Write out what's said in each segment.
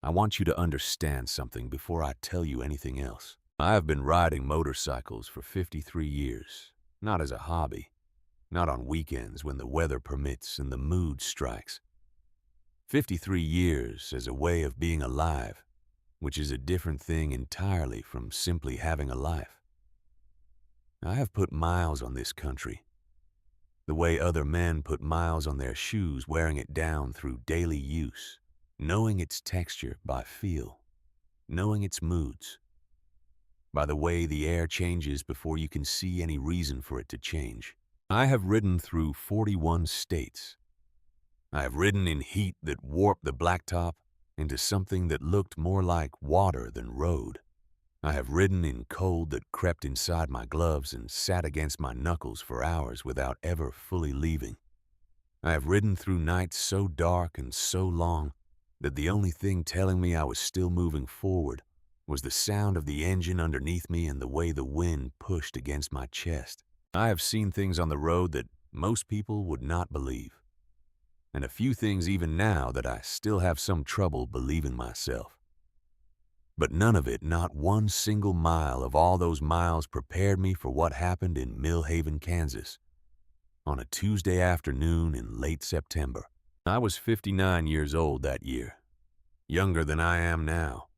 I want you to understand something before I tell you anything else. I have been riding motorcycles for 53 years, not as a hobby, not on weekends when the weather permits and the mood strikes. 53 years as a way of being alive, which is a different thing entirely from simply having a life. I have put miles on this country, the way other men put miles on their shoes, wearing it down through daily use, knowing its texture by feel, knowing its moods, by the way the air changes before you can see any reason for it to change. I have ridden through 41 states. I have ridden in heat that warped the blacktop into something that looked more like water than road. I have ridden in cold that crept inside my gloves and sat against my knuckles for hours without ever fully leaving. I have ridden through nights so dark and so long that the only thing telling me I was still moving forward was the sound of the engine underneath me and the way the wind pushed against my chest. I have seen things on the road that most people would not believe, and a few things even now that I still have some trouble believing myself. But none of it, not one single mile of all those miles, prepared me for what happened in Mill Haven, Kansas, on a Tuesday afternoon in late September. I was 59 years old that year, younger than I am now,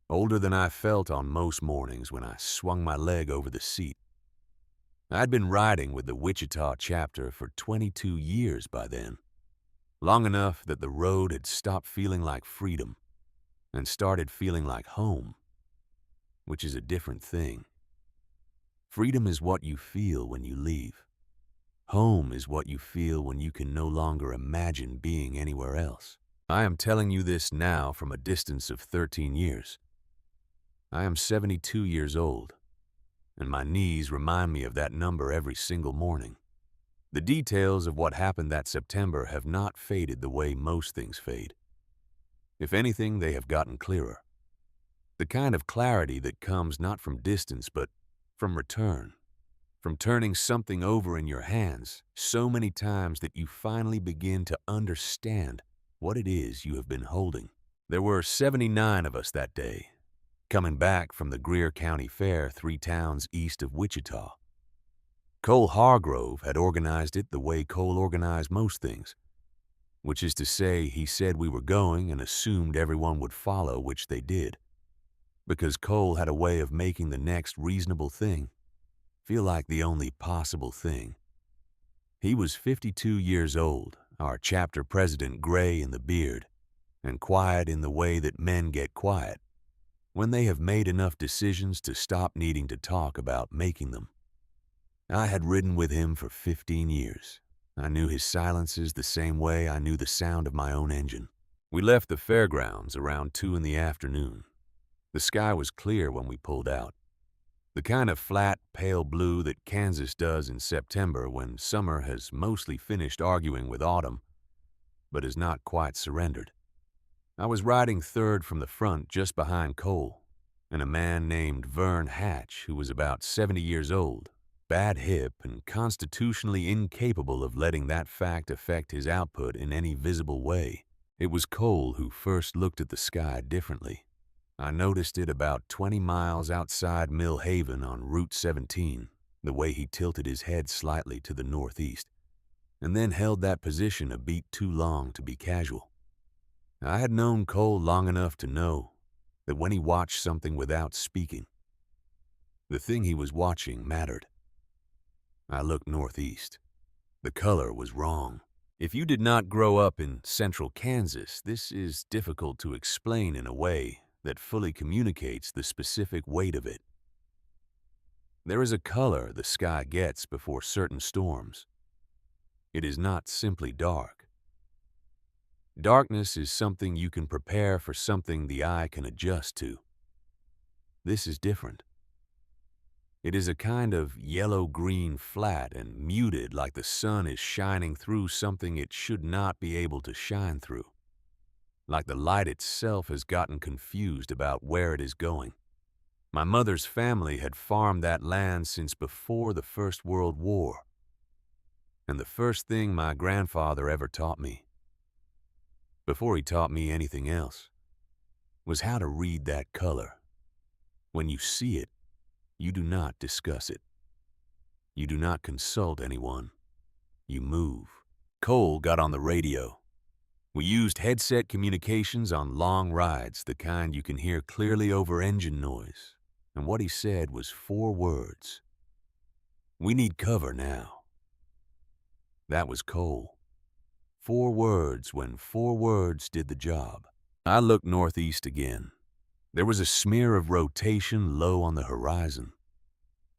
older than I felt on most mornings when I swung my leg over the seat. I'd been riding with the Wichita chapter for 22 years by then, long enough that the road had stopped feeling like freedom and started feeling like home, which is a different thing. Freedom is what you feel when you leave. Home is what you feel when you can no longer imagine being anywhere else. I am telling you this now from a distance of 13 years. I am 72 years old, and my knees remind me of that number every single morning. The details of what happened that September have not faded the way most things fade. If anything, they have gotten clearer. The kind of clarity that comes not from distance but from return, from turning something over in your hands so many times that you finally begin to understand what it is you have been holding. There were 79 of us that day, coming back from the Greer County Fair 3 towns east of Wichita. Cole Hargrove had organized it the way Cole organized most things, which is to say, he said we were going and assumed everyone would follow, which they did, because Cole had a way of making the next reasonable thing feel like the only possible thing. He was 52 years old, our chapter president, gray in the beard, and quiet in the way that men get quiet when they have made enough decisions to stop needing to talk about making them. I had ridden with him for 15 years. I knew his silences the same way I knew the sound of my own engine. We left the fairgrounds around 2 in the afternoon. The sky was clear when we pulled out, the kind of flat, pale blue that Kansas does in September when summer has mostly finished arguing with autumn, but has not quite surrendered. I was riding third from the front just behind Cole, and a man named Vern Hatch, who was about 70 years old, bad hip, and constitutionally incapable of letting that fact affect his output in any visible way. It was Cole who first looked at the sky differently. I noticed it about 20 miles outside Mill Haven on Route 17, the way he tilted his head slightly to the northeast, and then held that position a beat too long to be casual. I had known Cole long enough to know that when he watched something without speaking, the thing he was watching mattered. I looked northeast. The color was wrong. If you did not grow up in central Kansas, this is difficult to explain in a way that fully communicates the specific weight of it. There is a color the sky gets before certain storms. It is not simply dark. Darkness is something you can prepare for, something the eye can adjust to. This is different. It is a kind of yellow-green, flat and muted, like the sun is shining through something it should not be able to shine through, like the light itself has gotten confused about where it is going. My mother's family had farmed that land since before the First World War, and the first thing my grandfather ever taught me, before he taught me anything else, was how to read that color. When you see it, you do not discuss it. You do not consult anyone. You move. Cole got on the radio. We used headset communications on long rides, the kind you can hear clearly over engine noise. And what he said was 4 words. We need cover now. That was Cole. 4 words when 4 words did the job. I looked northeast again. There was a smear of rotation low on the horizon.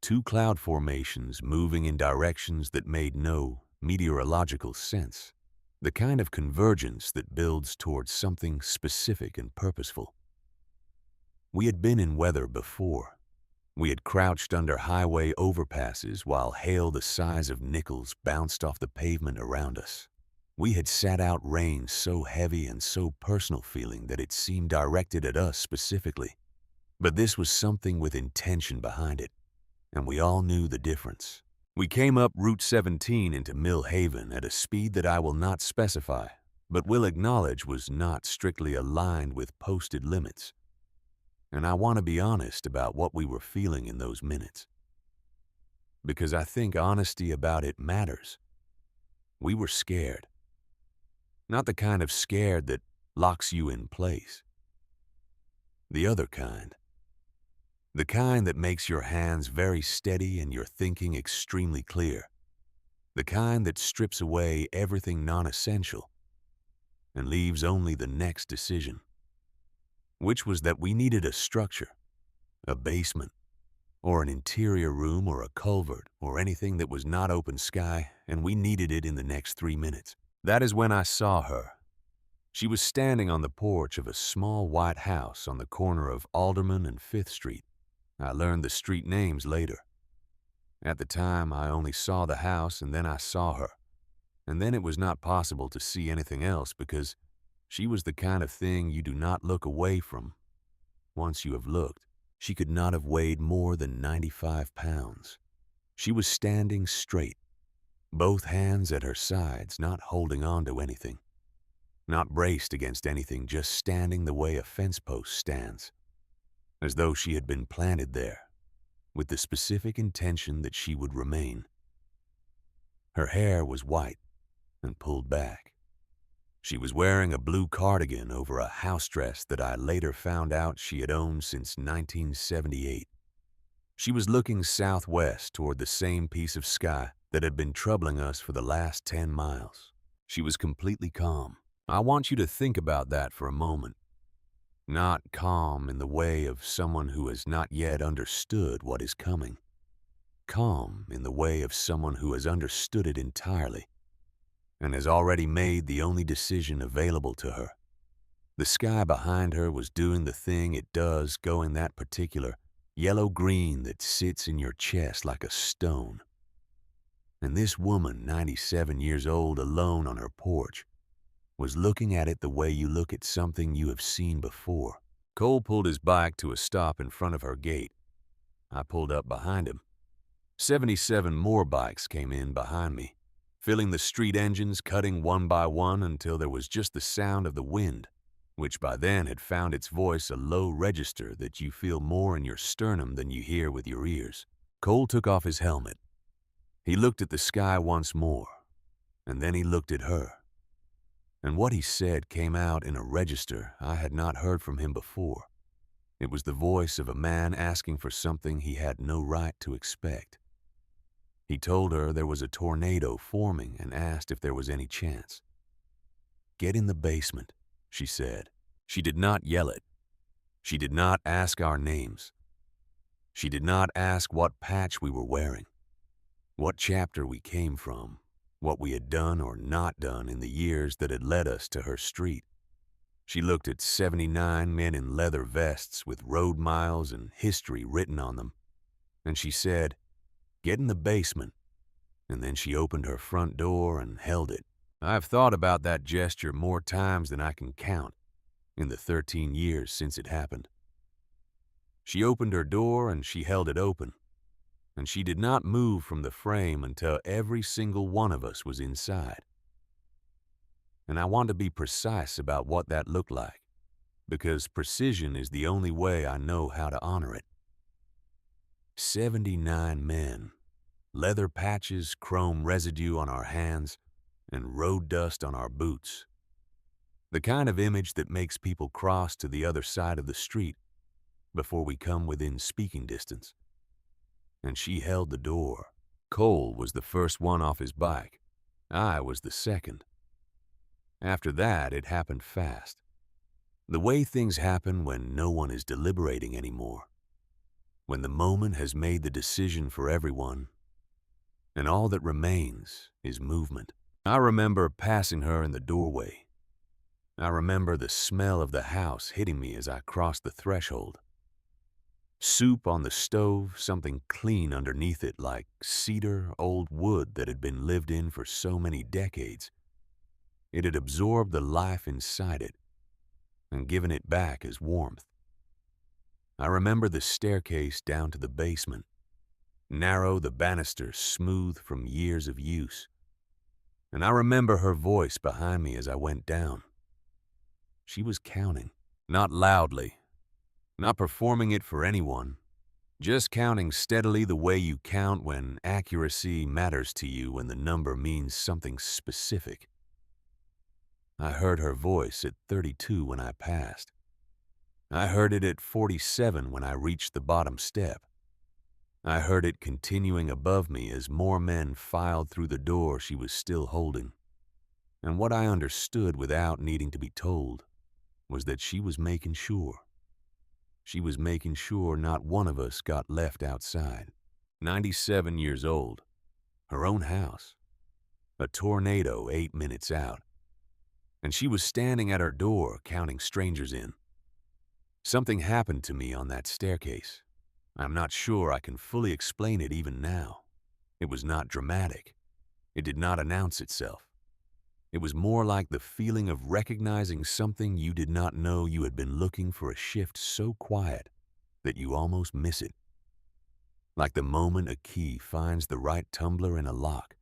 2 cloud formations moving in directions that made no meteorological sense. The kind of convergence that builds towards something specific and purposeful. We had been in weather before. We had crouched under highway overpasses while hail the size of nickels bounced off the pavement around us. We had sat out rain so heavy and so personal feeling that it seemed directed at us specifically. But this was something with intention behind it, and we all knew the difference. We came up Route 17 into Mill Haven at a speed that I will not specify, but will acknowledge was not strictly aligned with posted limits. And I want to be honest about what we were feeling in those minutes. Because I think honesty about it matters. We were scared. Not the kind of scared that locks you in place. The other kind. The kind that makes your hands very steady and your thinking extremely clear. The kind that strips away everything non-essential and leaves only the next decision. Which was that we needed a structure, a basement, or an interior room or a culvert or anything that was not open sky, and we needed it in the next 3 minutes. That is when I saw her. She was standing on the porch of a small white house on the corner of Alderman and 5th Street. I learned the street names later. At the time, I only saw the house and then I saw her. And then it was not possible to see anything else because she was the kind of thing you do not look away from. Once you have looked, she could not have weighed more than 95 pounds. She was standing straight, both hands at her sides, not holding on to anything. Not braced against anything, just standing the way a fence post stands. As though she had been planted there, with the specific intention that she would remain. Her hair was white and pulled back. She was wearing a blue cardigan over a house dress that I later found out she had owned since 1978. She was looking southwest toward the same piece of sky that had been troubling us for the last 10 miles. She was completely calm. I want you to think about that for a moment. Not calm in the way of someone who has not yet understood what is coming. Calm in the way of someone who has understood it entirely and has already made the only decision available to her. The sky behind her was doing the thing it does, going that particular yellow-green that sits in your chest like a stone. And this woman, 97 years old, alone on her porch, was looking at it the way you look at something you have seen before. Cole pulled his bike to a stop in front of her gate. I pulled up behind him. 77 more bikes came in behind me, filling the street engines, cutting one by one until there was just the sound of the wind, which by then had found its voice a low register that you feel more in your sternum than you hear with your ears. Cole took off his helmet. He looked at the sky once more, and then he looked at her. And what he said came out in a register I had not heard from him before. It was the voice of a man asking for something he had no right to expect. He told her there was a tornado forming and asked if there was any chance. "Get in the basement," she said. She did not yell it. She did not ask our names. She did not ask what patch we were wearing, what chapter we came from, what we had done or not done in the years that had led us to her street. She looked at 79 men in leather vests with road miles and history written on them, and she said, "Get in the basement," and then she opened her front door and held it. I've thought about that gesture more times than I can count in the 13 years since it happened. She opened her door and she held it open, and she did not move from the frame until every single one of us was inside. And I want to be precise about what that looked like, because precision is the only way I know how to honor it. 79 men, leather patches, chrome residue on our hands, and road dust on our boots. The kind of image that makes people cross to the other side of the street before we come within speaking distance. And she held the door. Cole was the first one off his bike. I was the second. After that, it happened fast. The way things happen when no one is deliberating anymore. When the moment has made the decision for everyone, and all that remains is movement. I remember passing her in the doorway. I remember the smell of the house hitting me as I crossed the threshold. Soup on the stove, something clean underneath it like cedar, old wood that had been lived in for so many decades. It had absorbed the life inside it and given it back as warmth. I remember the staircase down to the basement, narrow, the banisters smooth from years of use. And I remember her voice behind me as I went down. She was counting, not loudly, not performing it for anyone, just counting steadily the way you count when accuracy matters to you, when the number means something specific. I heard her voice at 32 when I passed. I heard it at 47 when I reached the bottom step. I heard it continuing above me as more men filed through the door she was still holding. And what I understood without needing to be told was that she was making sure. She was making sure not one of us got left outside. 97 years old, her own house, a tornado 8 minutes out, and she was standing at her door counting strangers in. Something happened to me on that staircase. I'm not sure I can fully explain it even now. It was not dramatic. It did not announce itself. It was more like the feeling of recognizing something you did not know you had been looking for, a shift so quiet that you almost miss it. Like the moment a key finds the right tumbler in a lock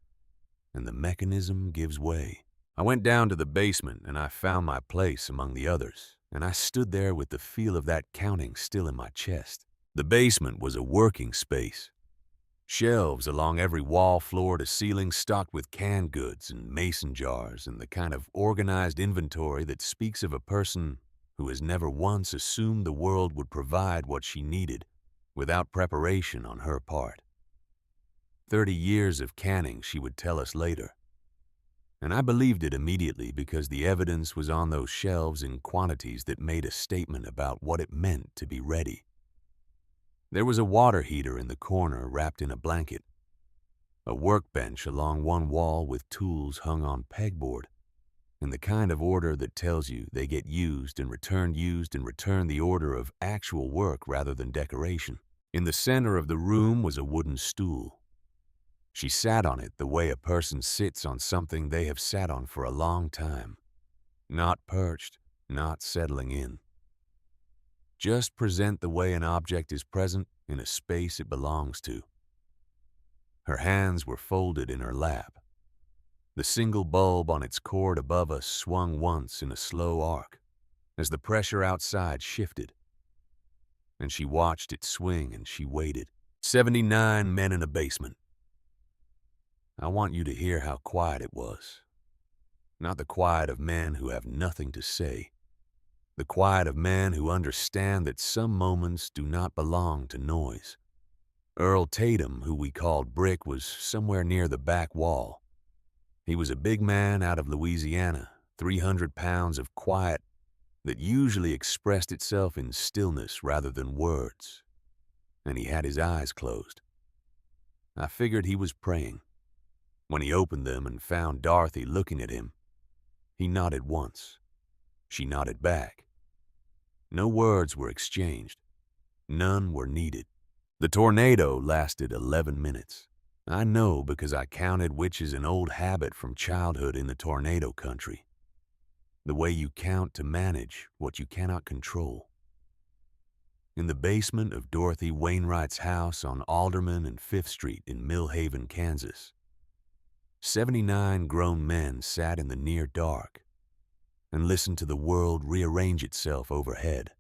and the mechanism gives way. I went down to the basement and I found my place among the others, and I stood there with the feel of that counting still in my chest. The basement was a working space. Shelves along every wall, floor to ceiling, stocked with canned goods and mason jars, and the kind of organized inventory that speaks of a person who has never once assumed the world would provide what she needed without preparation on her part. 30 years of canning, she would tell us later. And I believed it immediately because the evidence was on those shelves in quantities that made a statement about what it meant to be ready. There was a water heater in the corner wrapped in a blanket, a workbench along one wall with tools hung on pegboard, in the kind of order that tells you they get used and returned the order of actual work rather than decoration. In the center of the room was a wooden stool. She sat on it the way a person sits on something they have sat on for a long time, not perched, not settling in. Just present the way an object is present in a space it belongs to. Her hands were folded in her lap. The single bulb on its cord above us swung once in a slow arc as the pressure outside shifted. And she watched it swing and she waited. 79 men in a basement. I want you to hear how quiet it was. Not the quiet of men who have nothing to say. The quiet of men who understand that some moments do not belong to noise. Earl Tatum, who we called Brick, was somewhere near the back wall. He was a big man out of Louisiana, 300 pounds of quiet that usually expressed itself in stillness rather than words. And he had his eyes closed. I figured he was praying. When he opened them and found Dorothy looking at him, he nodded once. She nodded back. No words were exchanged. None were needed. The tornado lasted 11 minutes. I know because I counted, which is an old habit from childhood in the tornado country. The way you count to manage what you cannot control. In the basement of Dorothy Wainwright's house on Alderman and 5th Street in Mill Haven, Kansas, 79 grown men sat in the near dark, and listened to the world rearrange itself overhead.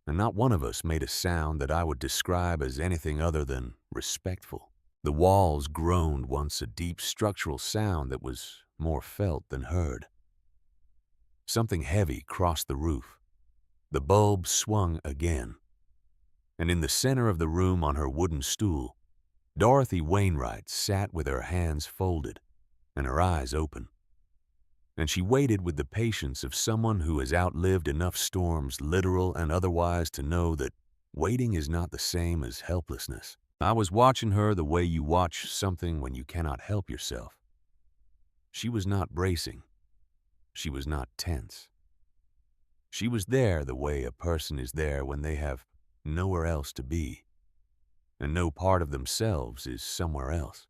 And not one of us made a sound that I would describe as anything other than respectful. The walls groaned once, a deep structural sound that was more felt than heard. Something heavy crossed the roof. The bulb swung again. And in the center of the room on her wooden stool, Dorothy Wainwright sat with her hands folded and her eyes open. And she waited with the patience of someone who has outlived enough storms, literal and otherwise, to know that waiting is not the same as helplessness. I was watching her the way you watch something when you cannot help yourself. She was not bracing. She was not tense. She was there the way a person is there when they have nowhere else to be, and no part of themselves is somewhere else.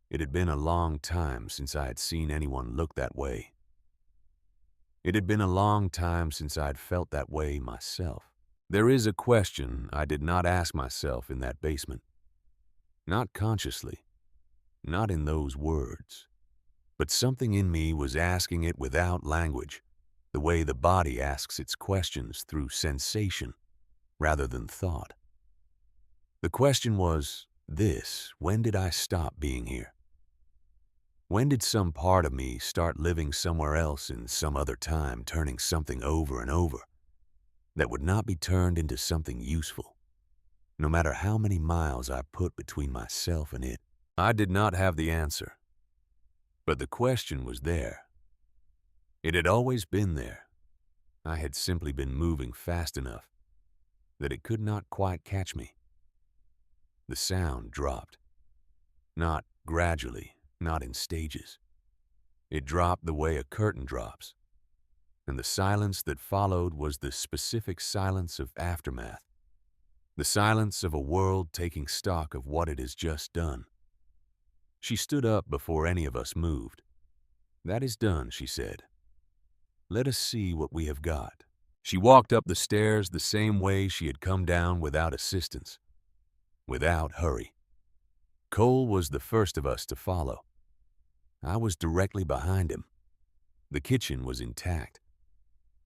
It had been a long time since I had seen anyone look that way. It had been a long time since I had felt that way myself. There is a question I did not ask myself in that basement. Not consciously, not in those words, but something in me was asking it without language, the way the body asks its questions through sensation rather than thought. The question was this: when did I stop being here? When did some part of me start living somewhere else in some other time, turning something over and over that would not be turned into something useful, no matter how many miles I put between myself and it? I did not have the answer, but the question was there. It had always been there. I had simply been moving fast enough that it could not quite catch me. The sound dropped, not gradually, not in stages. It dropped the way a curtain drops, and the silence that followed was the specific silence of aftermath, the silence of a world taking stock of what it has just done. She stood up before any of us moved. "That is done," she said. "Let us see what we have got." She walked up the stairs the same way she had come down, without assistance, without hurry. Cole was the first of us to follow. I was directly behind him. The kitchen was intact.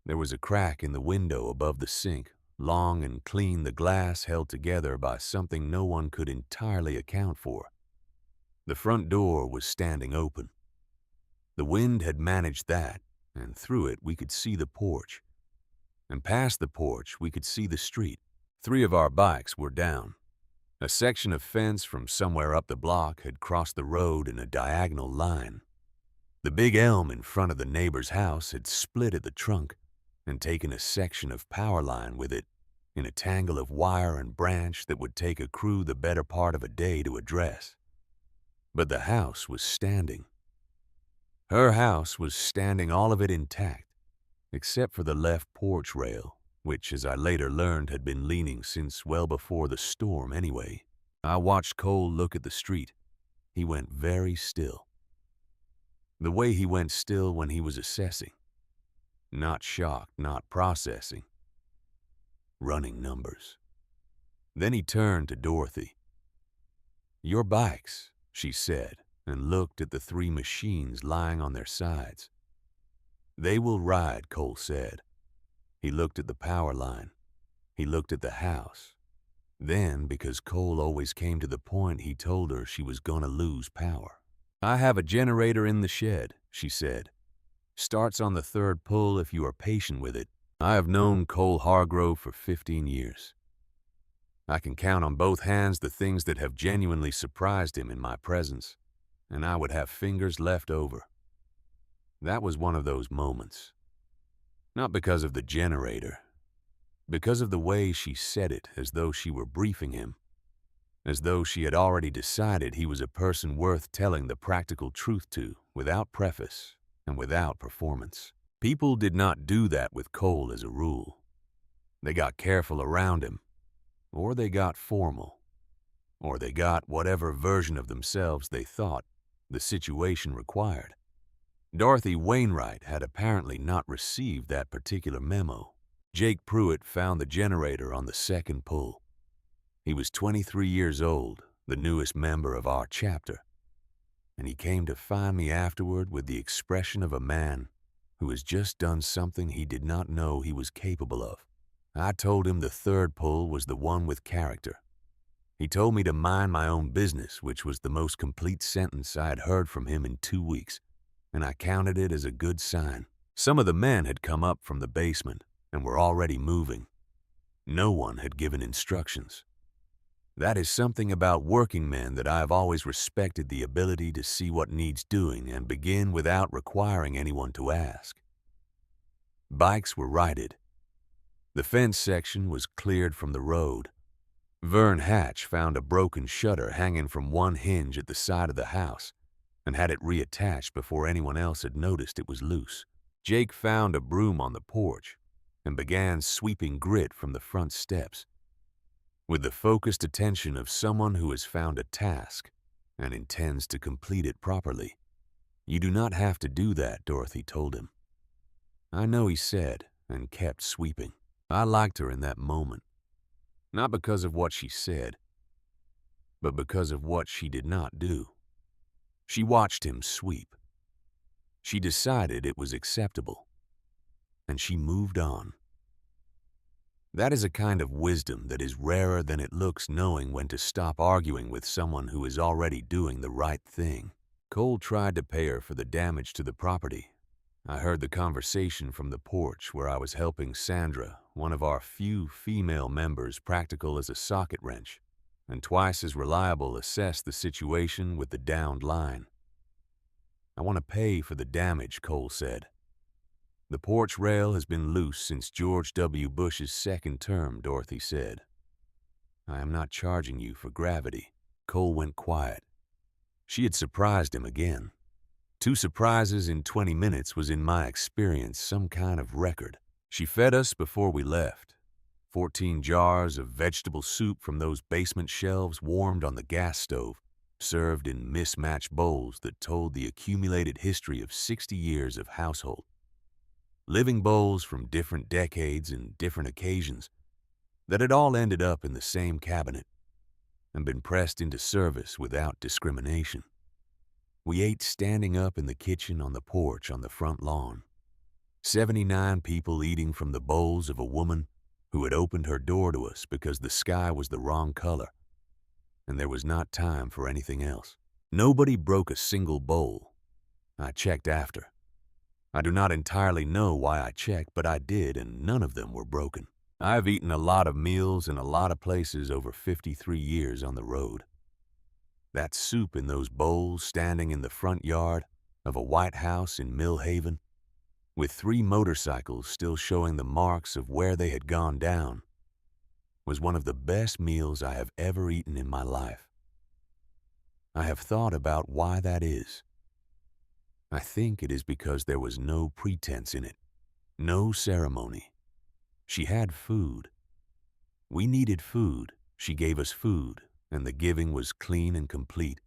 There was a crack in the window above the sink, long and clean, the glass held together by something no one could entirely account for. The front door was standing open. The wind had managed that, and through it we could see the porch. And past the porch we could see the street. 3 of our bikes were down. A section of fence from somewhere up the block had crossed the road in a diagonal line. The big elm in front of the neighbor's house had split at the trunk and taken a section of power line with it, in a tangle of wire and branch that would take a crew the better part of a day to address. But the house was standing. Her house was standing, all of it intact, except for the left porch rail, which, as I later learned, had been leaning since well before the storm anyway. I watched Cole look at the street. He went very still. The way he went still when he was assessing. Not shocked, not processing. Running numbers. Then he turned to Dorothy. "Your bikes," she said, and looked at the 3 machines lying on their sides. "They will ride," Cole said. He looked at the power line. He looked at the house. Then, because Cole always came to the point, he told her she was going to lose power. "I have a generator in the shed," she said. "Starts on the 3rd pull if you are patient with it." I have known Cole Hargrove for 15 years. I can count on both hands the things that have genuinely surprised him in my presence, and I would have fingers left over. That was one of those moments. Not because of the generator, because of the way she said it, as though she were briefing him, as though she had already decided he was a person worth telling the practical truth to, without preface and without performance. People did not do that with Cole as a rule. They got careful around him, or they got formal, or they got whatever version of themselves they thought the situation required. Dorothy Wainwright had apparently not received that particular memo. Jake Pruitt found the generator on the 2nd pull. He was 23 years old, the newest member of our chapter, and he came to find me afterward with the expression of a man who has just done something he did not know he was capable of. I told him the third pull was the one with character. He told me to mind my own business, which was the most complete sentence I had heard from him in 2 weeks, and I counted it as a good sign. Some of the men had come up from the basement and were already moving. No one had given instructions. That is something about working men that I have always respected, the ability to see what needs doing and begin without requiring anyone to ask. Bikes were righted. The fence section was cleared from the road. Vern Hatch found a broken shutter hanging from one hinge at the side of the house and had it reattached before anyone else had noticed it was loose. Jake found a broom on the porch and began sweeping grit from the front steps. With the focused attention of someone who has found a task and intends to complete it properly. "You do not have to do that," Dorothy told him. "I know," he said, and kept sweeping. I liked her in that moment, not because of what she said, but because of what she did not do. She watched him sweep. She decided it was acceptable, and she moved on. That is a kind of wisdom that is rarer than it looks, knowing when to stop arguing with someone who is already doing the right thing. Cole tried to pay her for the damage to the property. I heard the conversation from the porch where I was helping Sandra, one of our few female members, practical as a socket wrench, and twice as reliable, assess the situation with the downed line. "I want to pay for the damage," Cole said. "The porch rail has been loose since George W. Bush's second term," Dorothy said. "I am not charging you for gravity." Cole went quiet. She had surprised him again. 2 surprises in 20 minutes was, in my experience, some kind of record. She fed us before we left. 14 jars of vegetable soup from those basement shelves warmed on the gas stove, served in mismatched bowls that told the accumulated history of 60 years of household. Living bowls from different decades and different occasions that had all ended up in the same cabinet and been pressed into service without discrimination. We ate standing up in the kitchen on the porch on the front lawn. 79 people eating from the bowls of a woman who had opened her door to us because the sky was the wrong color and there was not time for anything else. Nobody broke a single bowl. I checked after. I do not entirely know why I checked, but I did, and none of them were broken. I have eaten a lot of meals in a lot of places over 53 years on the road. That soup in those bowls standing in the front yard of a white house in Mill Haven, with 3 motorcycles still showing the marks of where they had gone down, was one of the best meals I have ever eaten in my life. I have thought about why that is. I think it is because there was no pretense in it, no ceremony. She had food. We needed food. She gave us food, and the giving was clean and complete,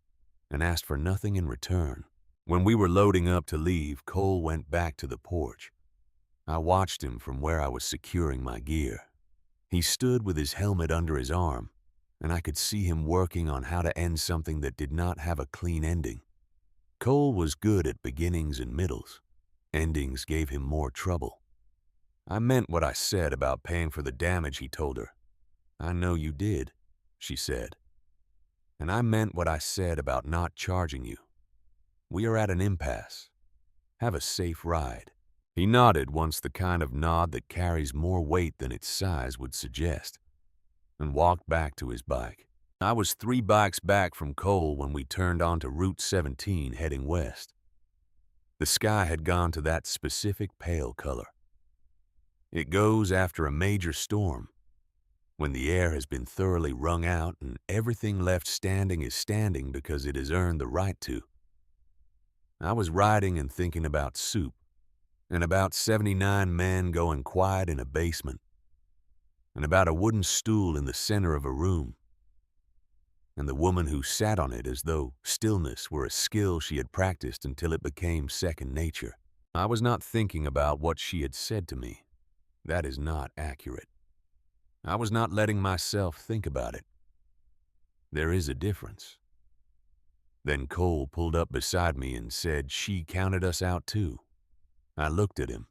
and asked for nothing in return. When we were loading up to leave, Cole went back to the porch. I watched him from where I was securing my gear. He stood with his helmet under his arm, and I could see him working on how to end something that did not have a clean ending. Cole was good at beginnings and middles. Endings gave him more trouble. "I meant what I said about paying for the damage," he told her. "I know you did," she said. "And I meant what I said about not charging you. We are at an impasse. Have a safe ride." He nodded, once the kind of nod that carries more weight than its size would suggest, and walked back to his bike. I was 3 bikes back from Cole when we turned onto Route 17 heading west. The sky had gone to that specific pale color. It goes after a major storm, when the air has been thoroughly wrung out and everything left standing is standing because it has earned the right to. I was riding and thinking about soup, and about 79 men going quiet in a basement, and about a wooden stool in the center of a room, and the woman who sat on it as though stillness were a skill she had practiced until it became second nature. I was not thinking about what she had said to me. That is not accurate. I was not letting myself think about it. There is a difference. Then Cole pulled up beside me and said she counted us out too. I looked at him.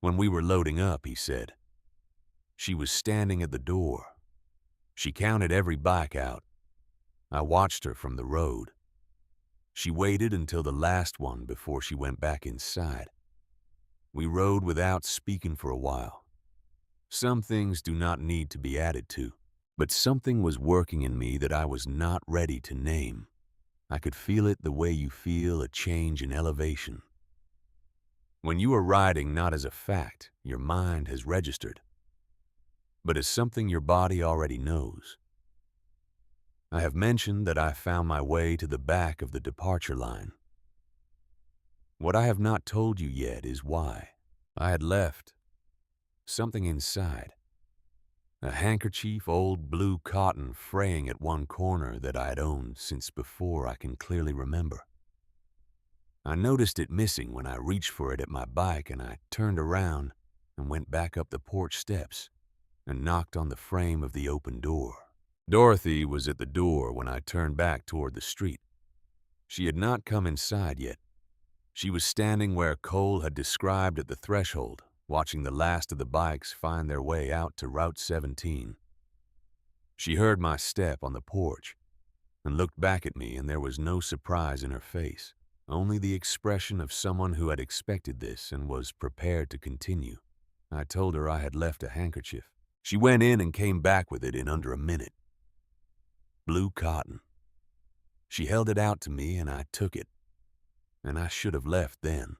When we were loading up, he said. She was standing at the door. She counted every bike out. I watched her from the road. She waited until the last one before she went back inside. We rode without speaking for a while. Some things do not need to be added to, but something was working in me that I was not ready to name. I could feel it the way you feel a change in elevation. When you are riding not as a fact your mind has registered, but as something your body already knows. I have mentioned that I found my way to the back of the departure line. What I have not told you yet is why. I had left something inside. A handkerchief, old blue cotton, fraying at one corner that I had owned since before I can clearly remember. I noticed it missing when I reached for it at my bike, and I turned around and went back up the porch steps and knocked on the frame of the open door. Dorothy was at the door when I turned back toward the street. She had not come inside yet. She was standing where Cole had described at the threshold, watching the last of the bikes find their way out to Route 17. She heard my step on the porch and looked back at me, and there was no surprise in her face, only the expression of someone who had expected this and was prepared to continue. I told her I had left a handkerchief. She went in and came back with it in under a minute. Blue cotton. She held it out to me, and I took it, and I should have left then.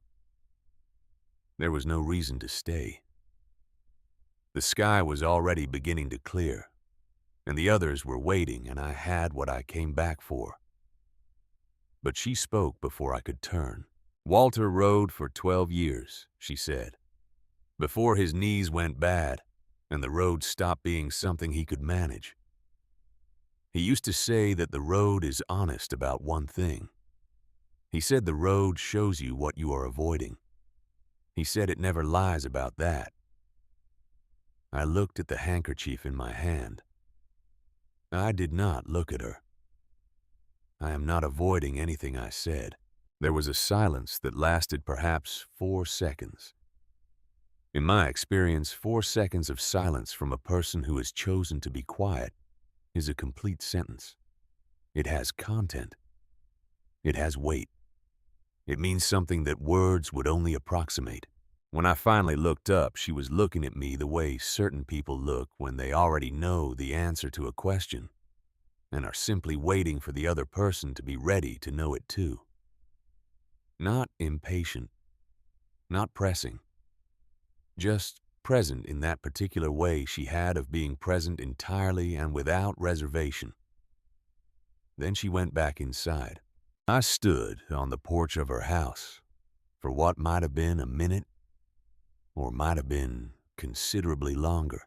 There was no reason to stay. The sky was already beginning to clear, and the others were waiting, and I had what I came back for. But she spoke before I could turn. Walter rode for 12 years, she said, before his knees went bad and the road stopped being something he could manage. He used to say that the road is honest about one thing. He said the road shows you what you are avoiding. He said it never lies about that. I looked at the handkerchief in my hand. I did not look at her. I am not avoiding anything I said. There was a silence that lasted perhaps 4 seconds. In my experience, 4 seconds of silence from a person who has chosen to be quiet is a complete sentence. It has content. It has weight. It means something that words would only approximate. When I finally looked up, she was looking at me the way certain people look when they already know the answer to a question and are simply waiting for the other person to be ready to know it too. Not impatient, not pressing, just present in that particular way she had of being present entirely and without reservation. Then she went back inside. I stood on the porch of her house for what might have been a minute or might have been considerably longer.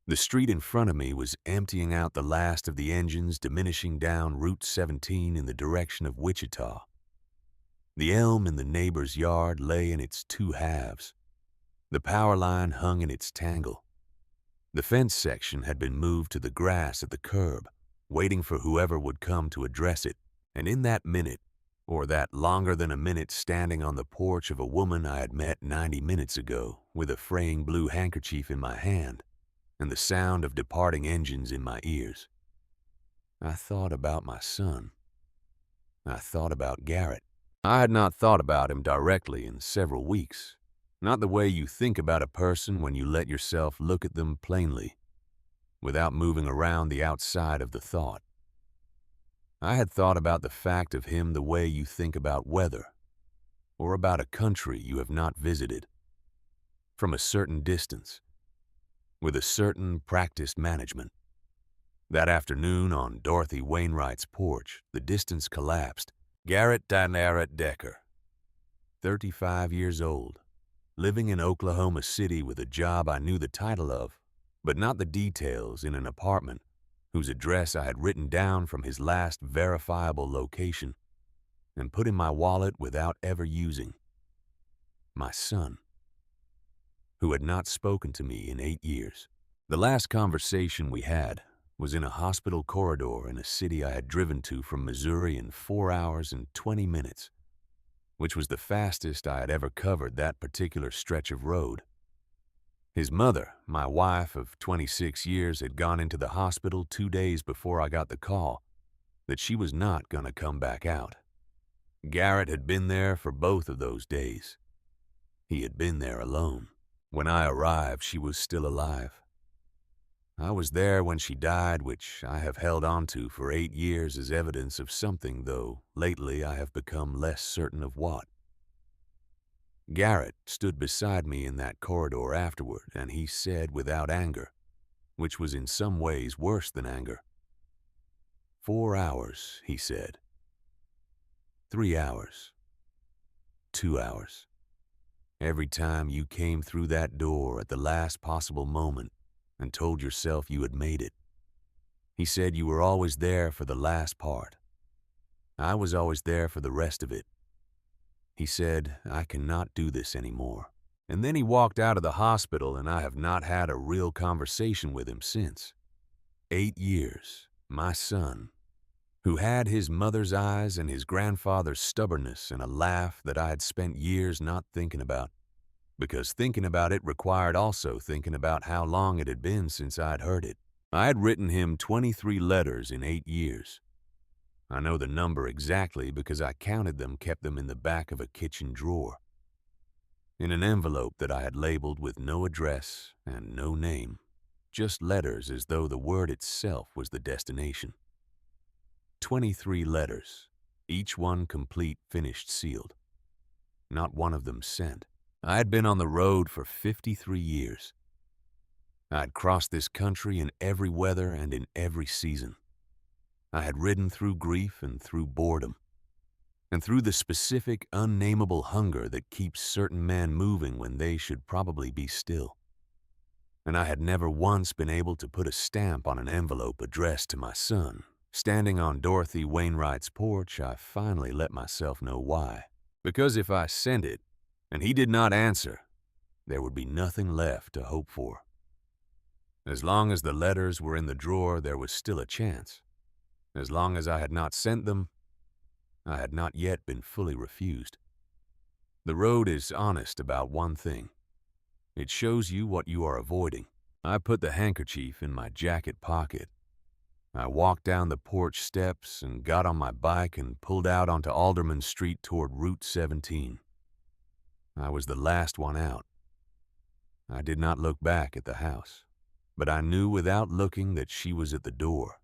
The street in front of me was emptying out the last of the engines, diminishing down Route 17 in the direction of Wichita. The elm in the neighbor's yard lay in its 2 halves. The power line hung in its tangle. The fence section had been moved to the grass at the curb, waiting for whoever would come to address it. And in that minute, or that longer than a minute standing on the porch of a woman I had met 90 minutes ago, with a fraying blue handkerchief in my hand and the sound of departing engines in my ears, I thought about my son. I thought about Garrett. I had not thought about him directly in several weeks. Not the way you think about a person when you let yourself look at them plainly, without moving around the outside of the thought. I had thought about the fact of him the way you think about weather, or about a country you have not visited, from a certain distance, with a certain practiced management. That afternoon on Dorothy Wainwright's porch, the distance collapsed. Garrett Dinarret Decker, 35 years old, living in Oklahoma City with a job I knew the title of, but not the details, in an apartment whose address I had written down from his last verifiable location and put in my wallet without ever using. My son, who had not spoken to me in 8 years. The last conversation we had was in a hospital corridor in a city I had driven to from Missouri in 4 hours and 20 minutes. which was the fastest I had ever covered that particular stretch of road. His mother, my wife of 26 years, had gone into the hospital 2 days before I got the call that she was not going to come back out. Garrett had been there for both of those days. He had been there alone. When I arrived, she was still alive. I was there when she died, which I have held on to for 8 years as evidence of something, though lately I have become less certain of what. Garrett stood beside me in that corridor afterward, and he said without anger, which was in some ways worse than anger, 4 hours, he said. 3 hours. 2 hours. Every time you came through that door at the last possible moment and told yourself you had made it. He said you were always there for the last part. I was always there for the rest of it. He said, I cannot do this anymore. And then he walked out of the hospital, and I have not had a real conversation with him since. 8 years, my son, who had his mother's eyes and his grandfather's stubbornness and a laugh that I had spent years not thinking about, because thinking about it required also thinking about how long it had been since I'd heard it. I had written him 23 letters in 8 years. I know the number exactly because I counted them, kept them in the back of a kitchen drawer, in an envelope that I had labeled with no address and no name, just letters as though the word itself was the destination. 23 letters, each one complete, finished, sealed. Not one of them sent. I had been on the road for 53 years. I had crossed this country in every weather and in every season. I had ridden through grief and through boredom, and through the specific, unnameable hunger that keeps certain men moving when they should probably be still. And I had never once been able to put a stamp on an envelope addressed to my son. Standing on Dorothy Wainwright's porch, I finally let myself know why. Because if I sent it, and he did not answer, there would be nothing left to hope for. As long as the letters were in the drawer, there was still a chance. As long as I had not sent them, I had not yet been fully refused. The road is honest about one thing. It shows you what you are avoiding. I put the handkerchief in my jacket pocket. I walked down the porch steps and got on my bike and pulled out onto Alderman Street toward Route 17. I was the last one out. I did not look back at the house, but I knew without looking that she was at the door.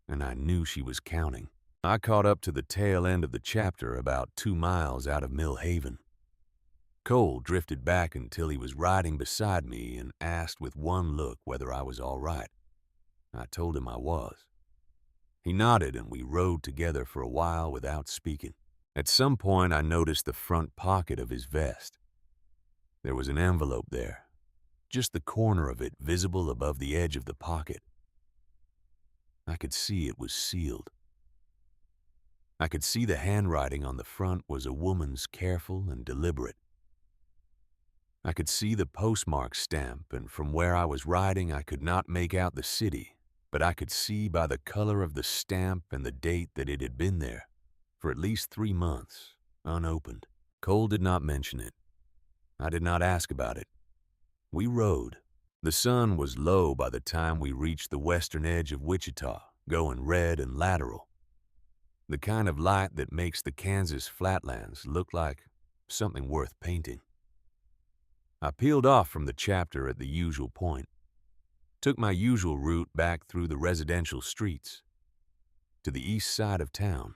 And I knew she was counting. I caught up to the tail end of the chapter about 2 miles out of Mill Haven. Cole drifted back until he was riding beside me and asked with one look whether I was all right. I told him I was. He nodded and we rode together for a while without speaking. At some point I noticed the front pocket of his vest. There was an envelope there, just the corner of it visible above the edge of the pocket. I could see it was sealed. I could see the handwriting on the front was a woman's, careful and deliberate. I could see the postmark stamp, and from where I was riding I could not make out the city, but I could see by the color of the stamp and the date that it had been there for at least 3 months, unopened. Cole did not mention it. I did not ask about it. We rode. The sun was low by the time we reached the western edge of Wichita, going red and lateral. The kind of light that makes the Kansas flatlands look like something worth painting. I peeled off from the chapter at the usual point, took my usual route back through the residential streets to the east side of town,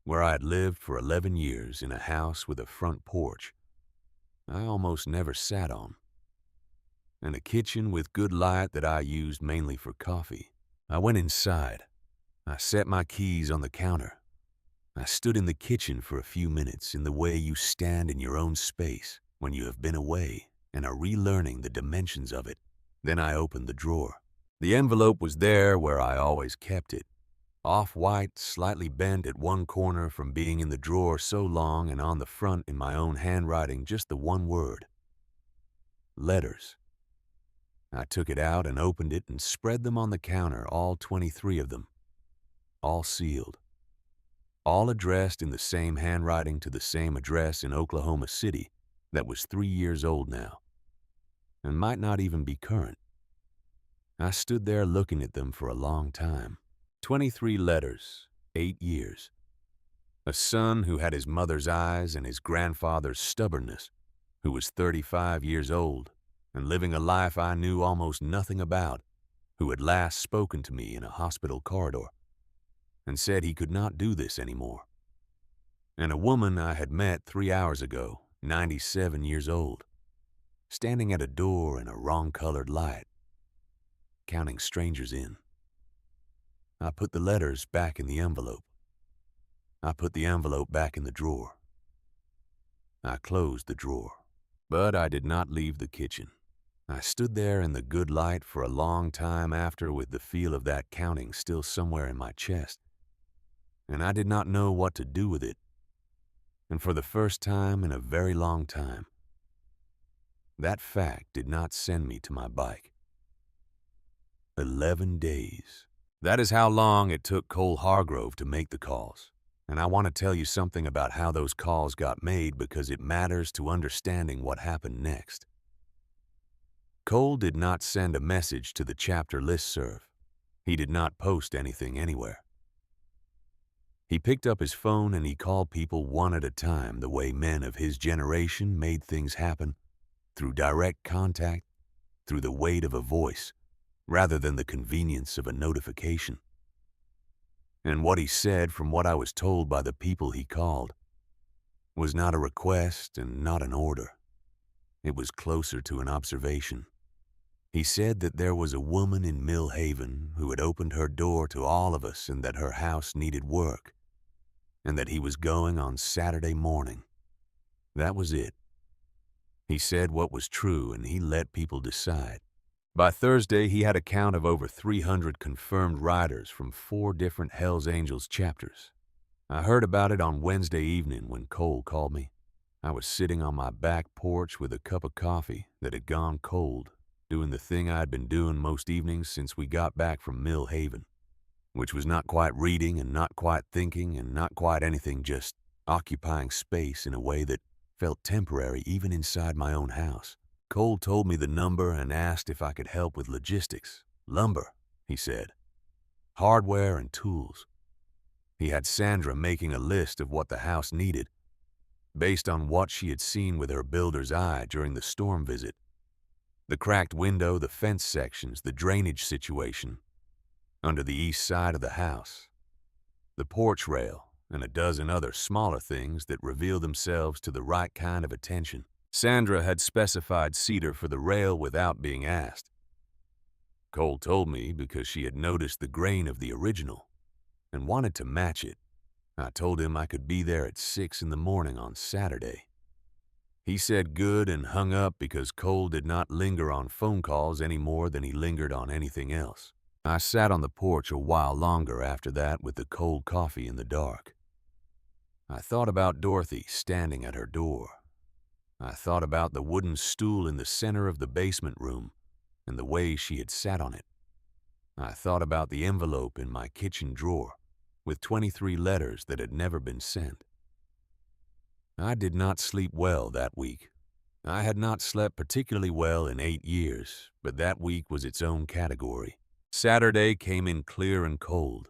where I had lived for 11 years in a house with a front porch I almost never sat on, and a kitchen with good light that I used mainly for coffee. I went inside. I set my keys on the counter. I stood in the kitchen for a few minutes in the way you stand in your own space when you have been away and are relearning the dimensions of it. Then I opened the drawer. The envelope was there where I always kept it, off-white, slightly bent at one corner from being in the drawer so long, and on the front in my own handwriting just the one word: letters. I took it out and opened it and spread them on the counter, all 23 of them, all sealed. all addressed in the same handwriting to the same address in Oklahoma City that was 3 years old now, and might not even be current. I stood there looking at them for a long time. 23 letters, 8 years. A son who had his mother's eyes and his grandfather's stubbornness, who was 35 years old and living a life I knew almost nothing about, who had last spoken to me in a hospital corridor and said he could not do this anymore. And a woman I had met 3 hours ago, 97 years old, standing at a door in a wrong-colored light, counting strangers in. I put the letters back in the envelope. I put the envelope back in the drawer. I closed the drawer. But I did not leave the kitchen. I stood there in the good light for a long time after, with the feel of that counting still somewhere in my chest. And I did not know what to do with it. And for the first time in a very long time, that fact did not send me to my bike. 11 days. That is how long it took Cole Hargrove to make the calls. And I want to tell you something about how those calls got made, because it matters to understanding what happened next. Cole did not send a message to the chapter listserv. He did not post anything anywhere. He picked up his phone and he called people one at a time, the way men of his generation made things happen, through direct contact, through the weight of a voice, rather than the convenience of a notification. And what he said, from what I was told by the people he called, was not a request and not an order. It was closer to an observation. He said that there was a woman in Mill Haven who had opened her door to all of us, and that her house needed work, and that he was going on Saturday morning. That was it. He said what was true, and he let people decide. By Thursday, he had a count of over 300 confirmed riders from 4 different Hells Angels chapters. I heard about it on Wednesday evening when Cole called me. I was sitting on my back porch with a cup of coffee that had gone cold, doing the thing I had been doing most evenings since we got back from Mill Haven, which was not quite reading and not quite thinking and not quite anything, just occupying space in a way that felt temporary even inside my own house. Cole told me the number and asked if I could help with logistics. Lumber, he said. Hardware and tools. He had Sandra making a list of what the house needed, based on what she had seen with her builder's eye during the storm visit. The cracked window, the fence sections, the drainage situation under the east side of the house, the porch rail, and a dozen other smaller things that revealed themselves to the right kind of attention. Sandra had specified cedar for the rail without being asked. Cole told me because she had noticed the grain of the original and wanted to match it. I told him I could be there at 6 in the morning on Saturday. He said good and hung up, because Cole did not linger on phone calls any more than he lingered on anything else. I sat on the porch a while longer after that with the cold coffee in the dark. I thought about Dorothy standing at her door. I thought about the wooden stool in the center of the basement room and the way she had sat on it. I thought about the envelope in my kitchen drawer with 23 letters that had never been sent. I did not sleep well that week. I had not slept particularly well in 8 years, but that week was its own category. Saturday came in clear and cold,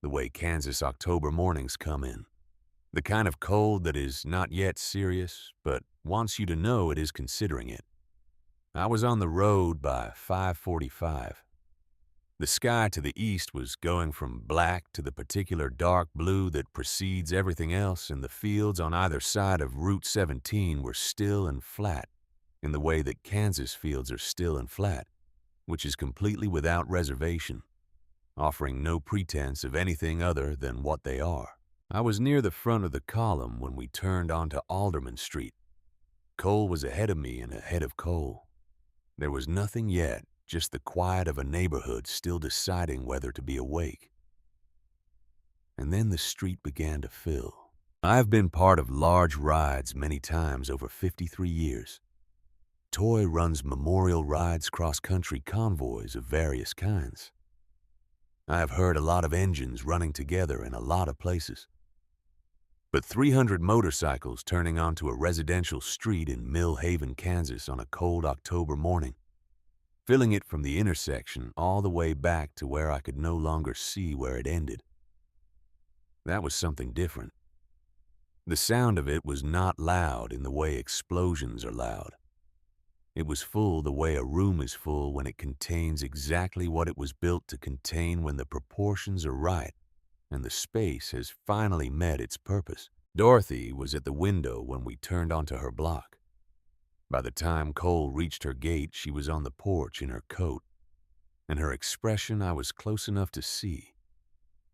the way Kansas October mornings come in. The kind of cold that is not yet serious, but wants you to know it is considering it. I was on the road by 5:45. The sky to the east was going from black to the particular dark blue that precedes everything else, and the fields on either side of Route 17 were still and flat, in the way that Kansas fields are still and flat, which is completely without reservation, offering no pretense of anything other than what they are. I was near the front of the column when we turned onto Alderman Street. Cole was ahead of me and ahead of Cole. There was nothing yet, just the quiet of a neighborhood still deciding whether to be awake. And then the street began to fill. I have been part of large rides many times over 53 years. Toy runs memorial rides, cross-country convoys of various kinds. I have heard a lot of engines running together in a lot of places. but 300 motorcycles turning onto a residential street in Mill Haven, Kansas on a cold October morning, filling it from the intersection all the way back to where I could no longer see where it ended. That was something different. The sound of it was not loud in the way explosions are loud. It was full the way a room is full when it contains exactly what it was built to contain, when the proportions are right and the space has finally met its purpose. Dorothy was at the window when we turned onto her block. By the time Cole reached her gate, she was on the porch in her coat, and her expression I was close enough to see.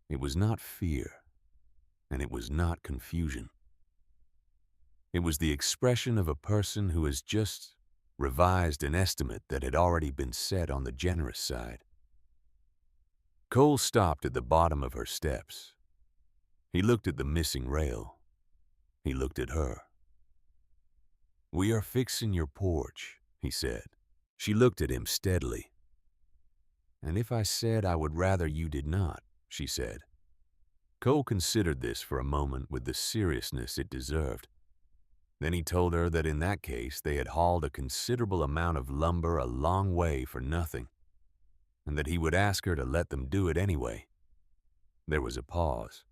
It was not fear, and it was not confusion. It was the expression of a person who has just revised an estimate that had already been set on the generous side. Cole stopped at the bottom of her steps. He looked at the missing rail. He looked at her. "We are fixing your porch," he said. She looked at him steadily. "And if I said I would rather you did not," she said. Cole considered this for a moment with the seriousness it deserved. Then he told her that in that case they had hauled a considerable amount of lumber a long way for nothing, and that he would ask her to let them do it anyway. There was a pause.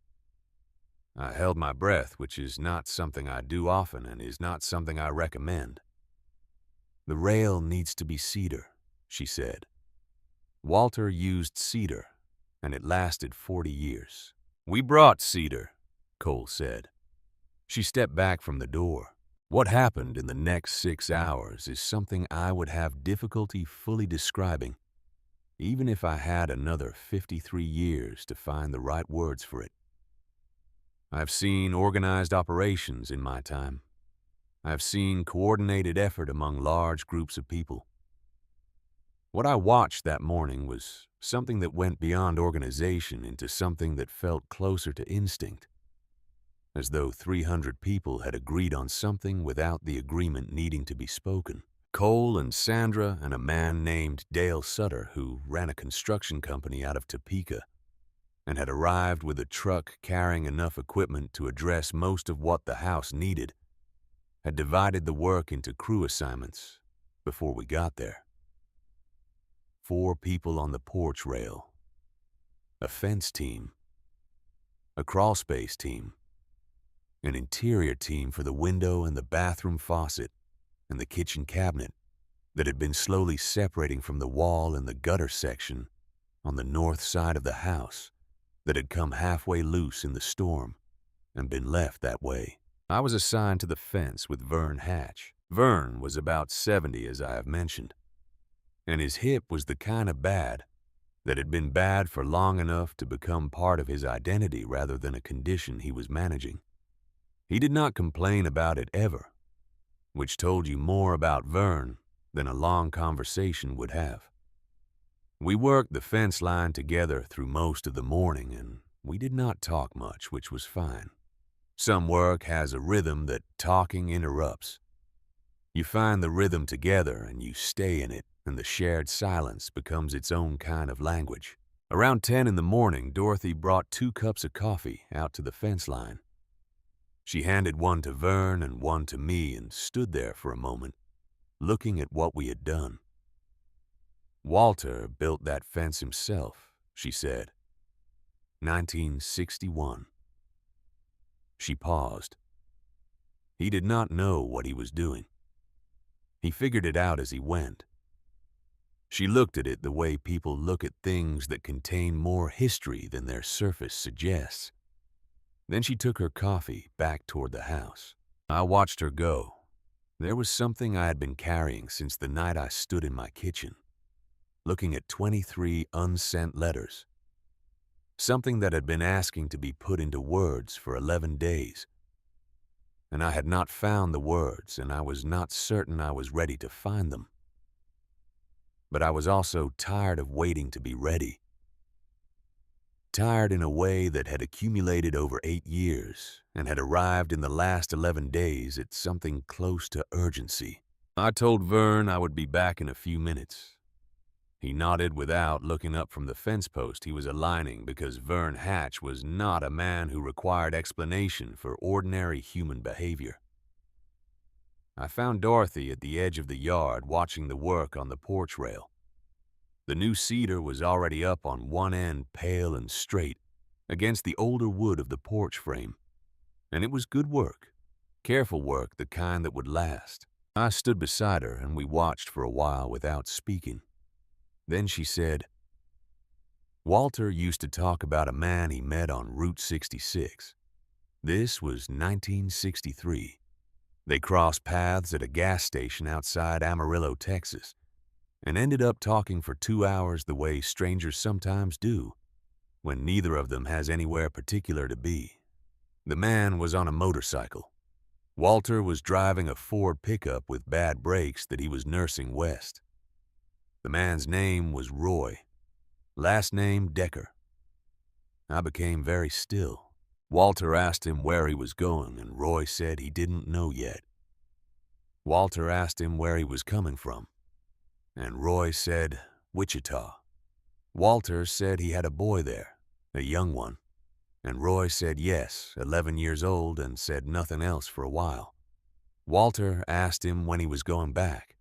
I held my breath, which is not something I do often and is not something I recommend. "The rail needs to be cedar," she said. "Walter used cedar, and it lasted 40 years. "We brought cedar," Cole said. She stepped back from the door. What happened in the next 6 hours is something I would have difficulty fully describing, even if I had another 53 years to find the right words for it. I've seen organized operations in my time. I've seen coordinated effort among large groups of people. What I watched that morning was something that went beyond organization into something that felt closer to instinct, as though 300 people had agreed on something without the agreement needing to be spoken. Cole and Sandra and a man named Dale Sutter, who ran a construction company out of Topeka and had arrived with a truck carrying enough equipment to address most of what the house needed, had divided the work into crew assignments before we got there. 4 people on the porch rail, a fence team, a crawlspace team, an interior team for the window and the bathroom faucet and the kitchen cabinet that had been slowly separating from the wall in the gutter section on the north side of the house that had come halfway loose in the storm and been left that way. I was assigned to the fence with Vern Hatch. Vern was about 70, as I have mentioned, and his hip was the kind of bad that had been bad for long enough to become part of his identity rather than a condition he was managing. He did not complain about it ever, which told you more about Vern than a long conversation would have. We worked the fence line together through most of the morning, and we did not talk much, which was fine. Some work has a rhythm that talking interrupts. You find the rhythm together and you stay in it, and the shared silence becomes its own kind of language. Around 10 in the morning, Dorothy brought 2 cups of coffee out to the fence line. She handed one to Vern and one to me and stood there for a moment, looking at what we had done. "Walter built that fence himself," she said. 1961. She paused. He did not know what he was doing. He figured it out as he went. She looked at it the way people look at things that contain more history than their surface suggests. Then she took her coffee back toward the house. I watched her go. There was something I had been carrying since the night I stood in my kitchen, looking at 23 unsent letters. Something that had been asking to be put into words for 11 days. And I had not found the words, and I was not certain I was ready to find them. But I was also tired of waiting to be ready. Tired in a way that had accumulated over 8 years and had arrived in the last 11 days at something close to urgency. I told Vern I would be back in a few minutes. He nodded without looking up from the fence post he was aligning because Vern Hatch was not a man who required explanation for ordinary human behavior. I found Dorothy at the edge of the yard watching the work on the porch rail. The new cedar was already up on one end, pale and straight, against the older wood of the porch frame. And it was good work, careful work, the kind that would last. I stood beside her and we watched for a while without speaking. Then she said, "Walter used to talk about a man he met on Route 66. This was 1963. They crossed paths at a gas station outside Amarillo, Texas, and ended up talking for 2 hours the way strangers sometimes do when neither of them has anywhere particular to be. The man was on a motorcycle. Walter was driving a Ford pickup with bad brakes that he was nursing west. The man's name was Roy, last name Decker." I became very still. Walter asked him where he was going, and Roy said he didn't know yet. Walter asked him where he was coming from, and Roy said Wichita. Walter said he had a boy there, a young one, and Roy said yes, 11 years old, and said nothing else for a while. Walter asked him when he was going back.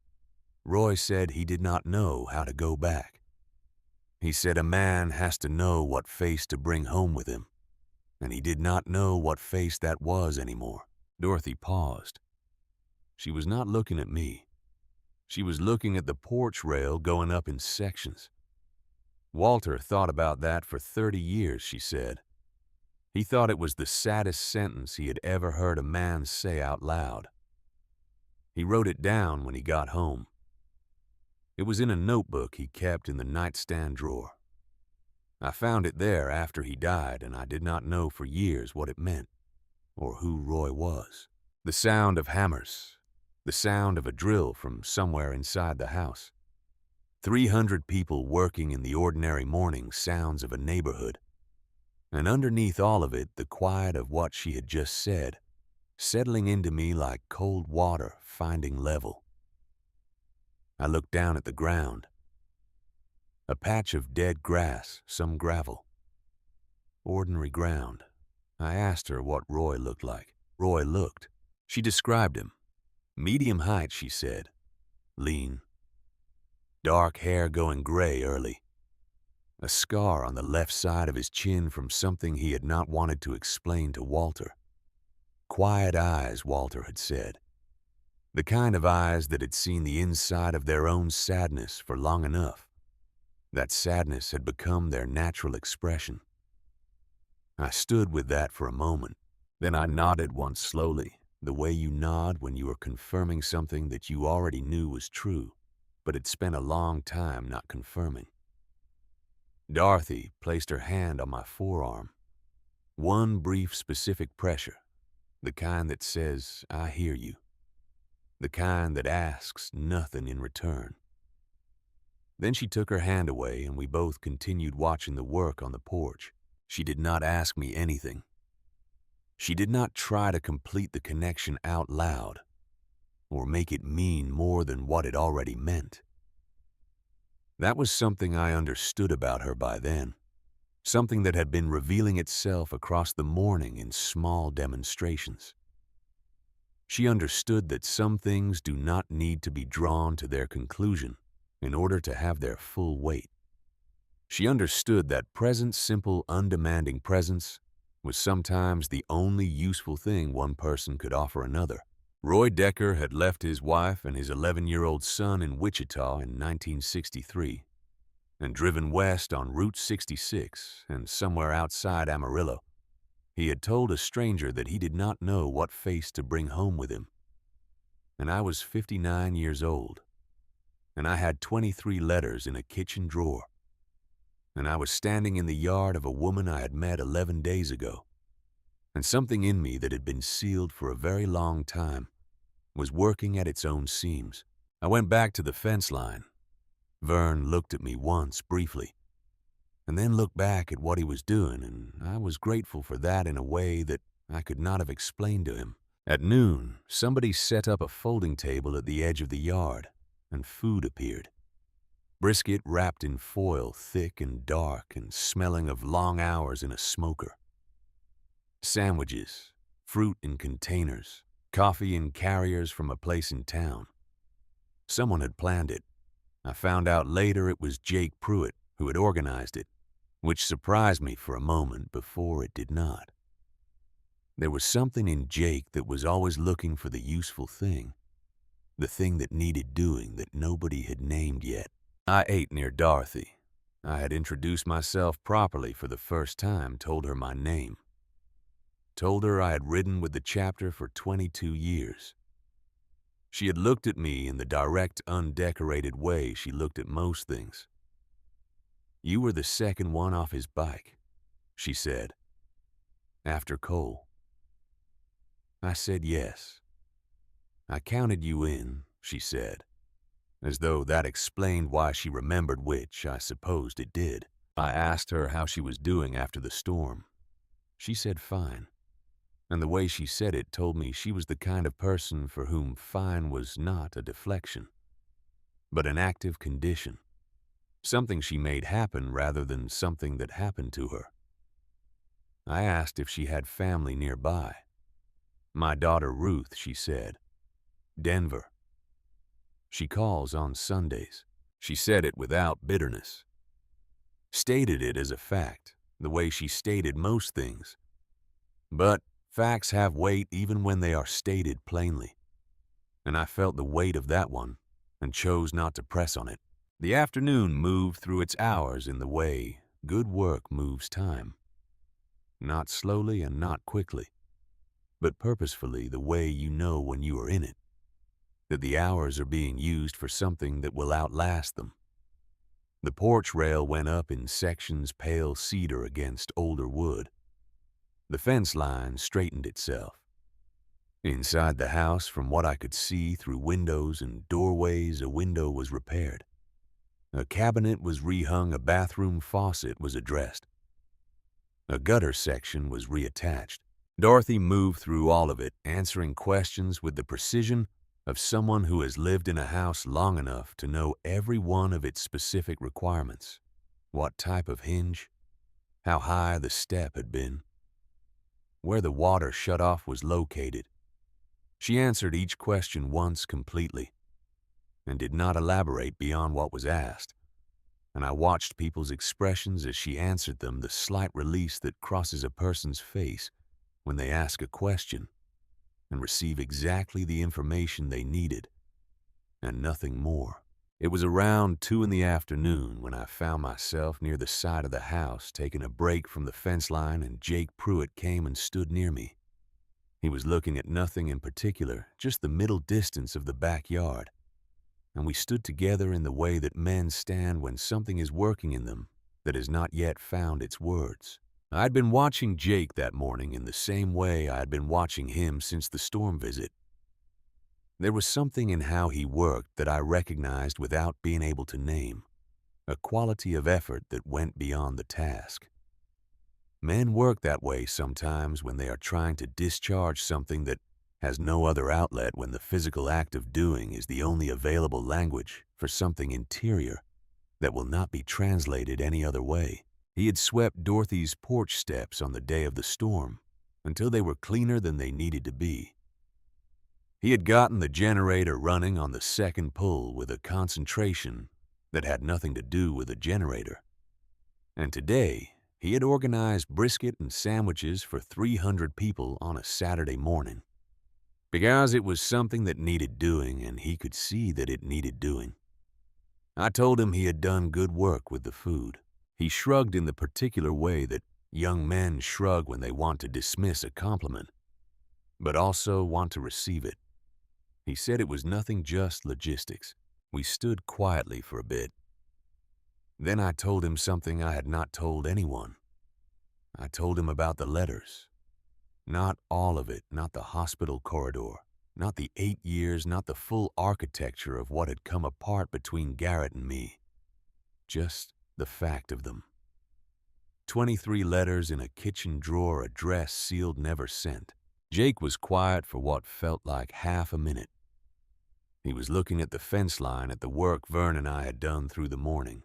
Roy said he did not know how to go back. He said a man has to know what face to bring home with him, and he did not know what face that was anymore. Dorothy paused. She was not looking at me. She was looking at the porch rail going up in sections. Walter thought about that for 30 years, she said. He thought it was the saddest sentence he had ever heard a man say out loud. He wrote it down when he got home. It was in a notebook he kept in the nightstand drawer. I found it there after he died, and I did not know for years what it meant or who Roy was. The sound of hammers, the sound of a drill from somewhere inside the house. 300 people working in the ordinary morning sounds of a neighborhood. And underneath all of it, the quiet of what she had just said, settling into me like cold water finding level. I looked down at the ground. A patch of dead grass, some gravel. Ordinary ground. I asked her what Roy looked like. Roy looked. She described him. Medium height, she said. Lean. Dark hair going gray early. A scar on the left side of his chin from something he had not wanted to explain to Walter. Quiet eyes, Walter had said. The kind of eyes that had seen the inside of their own sadness for long enough. That sadness had become their natural expression. I stood with that for a moment. Then I nodded once slowly, the way you nod when you are confirming something that you already knew was true, but had spent a long time not confirming. Dorothy placed her hand on my forearm. One brief specific pressure, the kind that says, "I hear you." The kind that asks nothing in return. Then she took her hand away and we both continued watching the work on the porch. She did not ask me anything. She did not try to complete the connection out loud or make it mean more than what it already meant. That was something I understood about her by then, something that had been revealing itself across the morning in small demonstrations. She understood that some things do not need to be drawn to their conclusion in order to have their full weight. She understood that present, simple, undemanding presence was sometimes the only useful thing one person could offer another. Roy Decker had left his wife and his 11-year-old son in Wichita in 1963 and driven west on Route 66 and somewhere outside Amarillo. He had told a stranger that he did not know what face to bring home with him. And I was 59 years old, and I had 23 letters in a kitchen drawer, and I was standing in the yard of a woman I had met 11 days ago, and something in me that had been sealed for a very long time was working at its own seams. I went back to the fence line. Vern looked at me once briefly, and then looked back at what he was doing, and I was grateful for that in a way that I could not have explained to him. At noon, somebody set up a folding table at the edge of the yard, and food appeared. Brisket wrapped in foil, thick and dark and smelling of long hours in a smoker. Sandwiches, fruit in containers, coffee in carriers from a place in town. Someone had planned it. I found out later it was Jake Pruitt who had organized it, which surprised me for a moment before it did not. There was something in Jake that was always looking for the useful thing, the thing that needed doing that nobody had named yet. I ate near Dorothy. I had introduced myself properly for the first time, told her my name. Told her I had ridden with the chapter for 22 years. She had looked at me in the direct, undecorated way she looked at most things. "You were the second one off his bike," she said, "after Cole." I said yes. "I counted you in," she said, as though that explained why she remembered, which I supposed it did. I asked her how she was doing after the storm. She said fine, and the way she said it told me she was the kind of person for whom fine was not a deflection, but an active condition, something she made happen rather than something that happened to her. I asked if she had family nearby. "My daughter Ruth," she said. "Denver. She calls on Sundays." She said it without bitterness. Stated it as a fact, the way she stated most things. But facts have weight even when they are stated plainly. And I felt the weight of that one and chose not to press on it. The afternoon moved through its hours in the way good work moves time. Not slowly and not quickly, but purposefully, the way you know when you are in it, that the hours are being used for something that will outlast them. The porch rail went up in sections pale cedar against older wood. The fence line straightened itself. Inside the house, from what I could see through windows and doorways, a window was repaired. A cabinet was rehung, a bathroom faucet was addressed. A gutter section was reattached. Dorothy moved through all of it, answering questions with the precision of someone who has lived in a house long enough to know every one of its specific requirements. What type of hinge, how high the step had been, where the water shutoff was located. She answered each question once completely and did not elaborate beyond what was asked. And I watched people's expressions as she answered them, the slight release that crosses a person's face when they ask a question and receive exactly the information they needed and nothing more. It was around 2 in the afternoon when I found myself near the side of the house taking a break from the fence line, and Jake Pruitt came and stood near me. He was looking at nothing in particular, just the middle distance of the backyard, and we stood together in the way that men stand when something is working in them that has not yet found its words. I had been watching Jake that morning in the same way I had been watching him since the storm visit. There was something in how he worked that I recognized without being able to name, a quality of effort that went beyond the task. Men work that way sometimes when they are trying to discharge something that has no other outlet, when the physical act of doing is the only available language for something interior that will not be translated any other way. He had swept Dorothy's porch steps on the day of the storm until they were cleaner than they needed to be. He had gotten the generator running on the second pull with a concentration that had nothing to do with the generator. And today, he had organized brisket and sandwiches for 300 people on a Saturday morning. Because it was something that needed doing, and he could see that it needed doing. I told him he had done good work with the food. He shrugged in the particular way that young men shrug when they want to dismiss a compliment, but also want to receive it. He said it was nothing, just logistics. We stood quietly for a bit. Then I told him something I had not told anyone. I told him about the letters. Not all of it, not the hospital corridor, not the 8 years, not the full architecture of what had come apart between Garrett and me. Just the fact of them. 23 letters in a kitchen drawer, addressed, sealed, never sent. Jake was quiet for what felt like half a minute. He was looking at the fence line at the work Vern and I had done through the morning.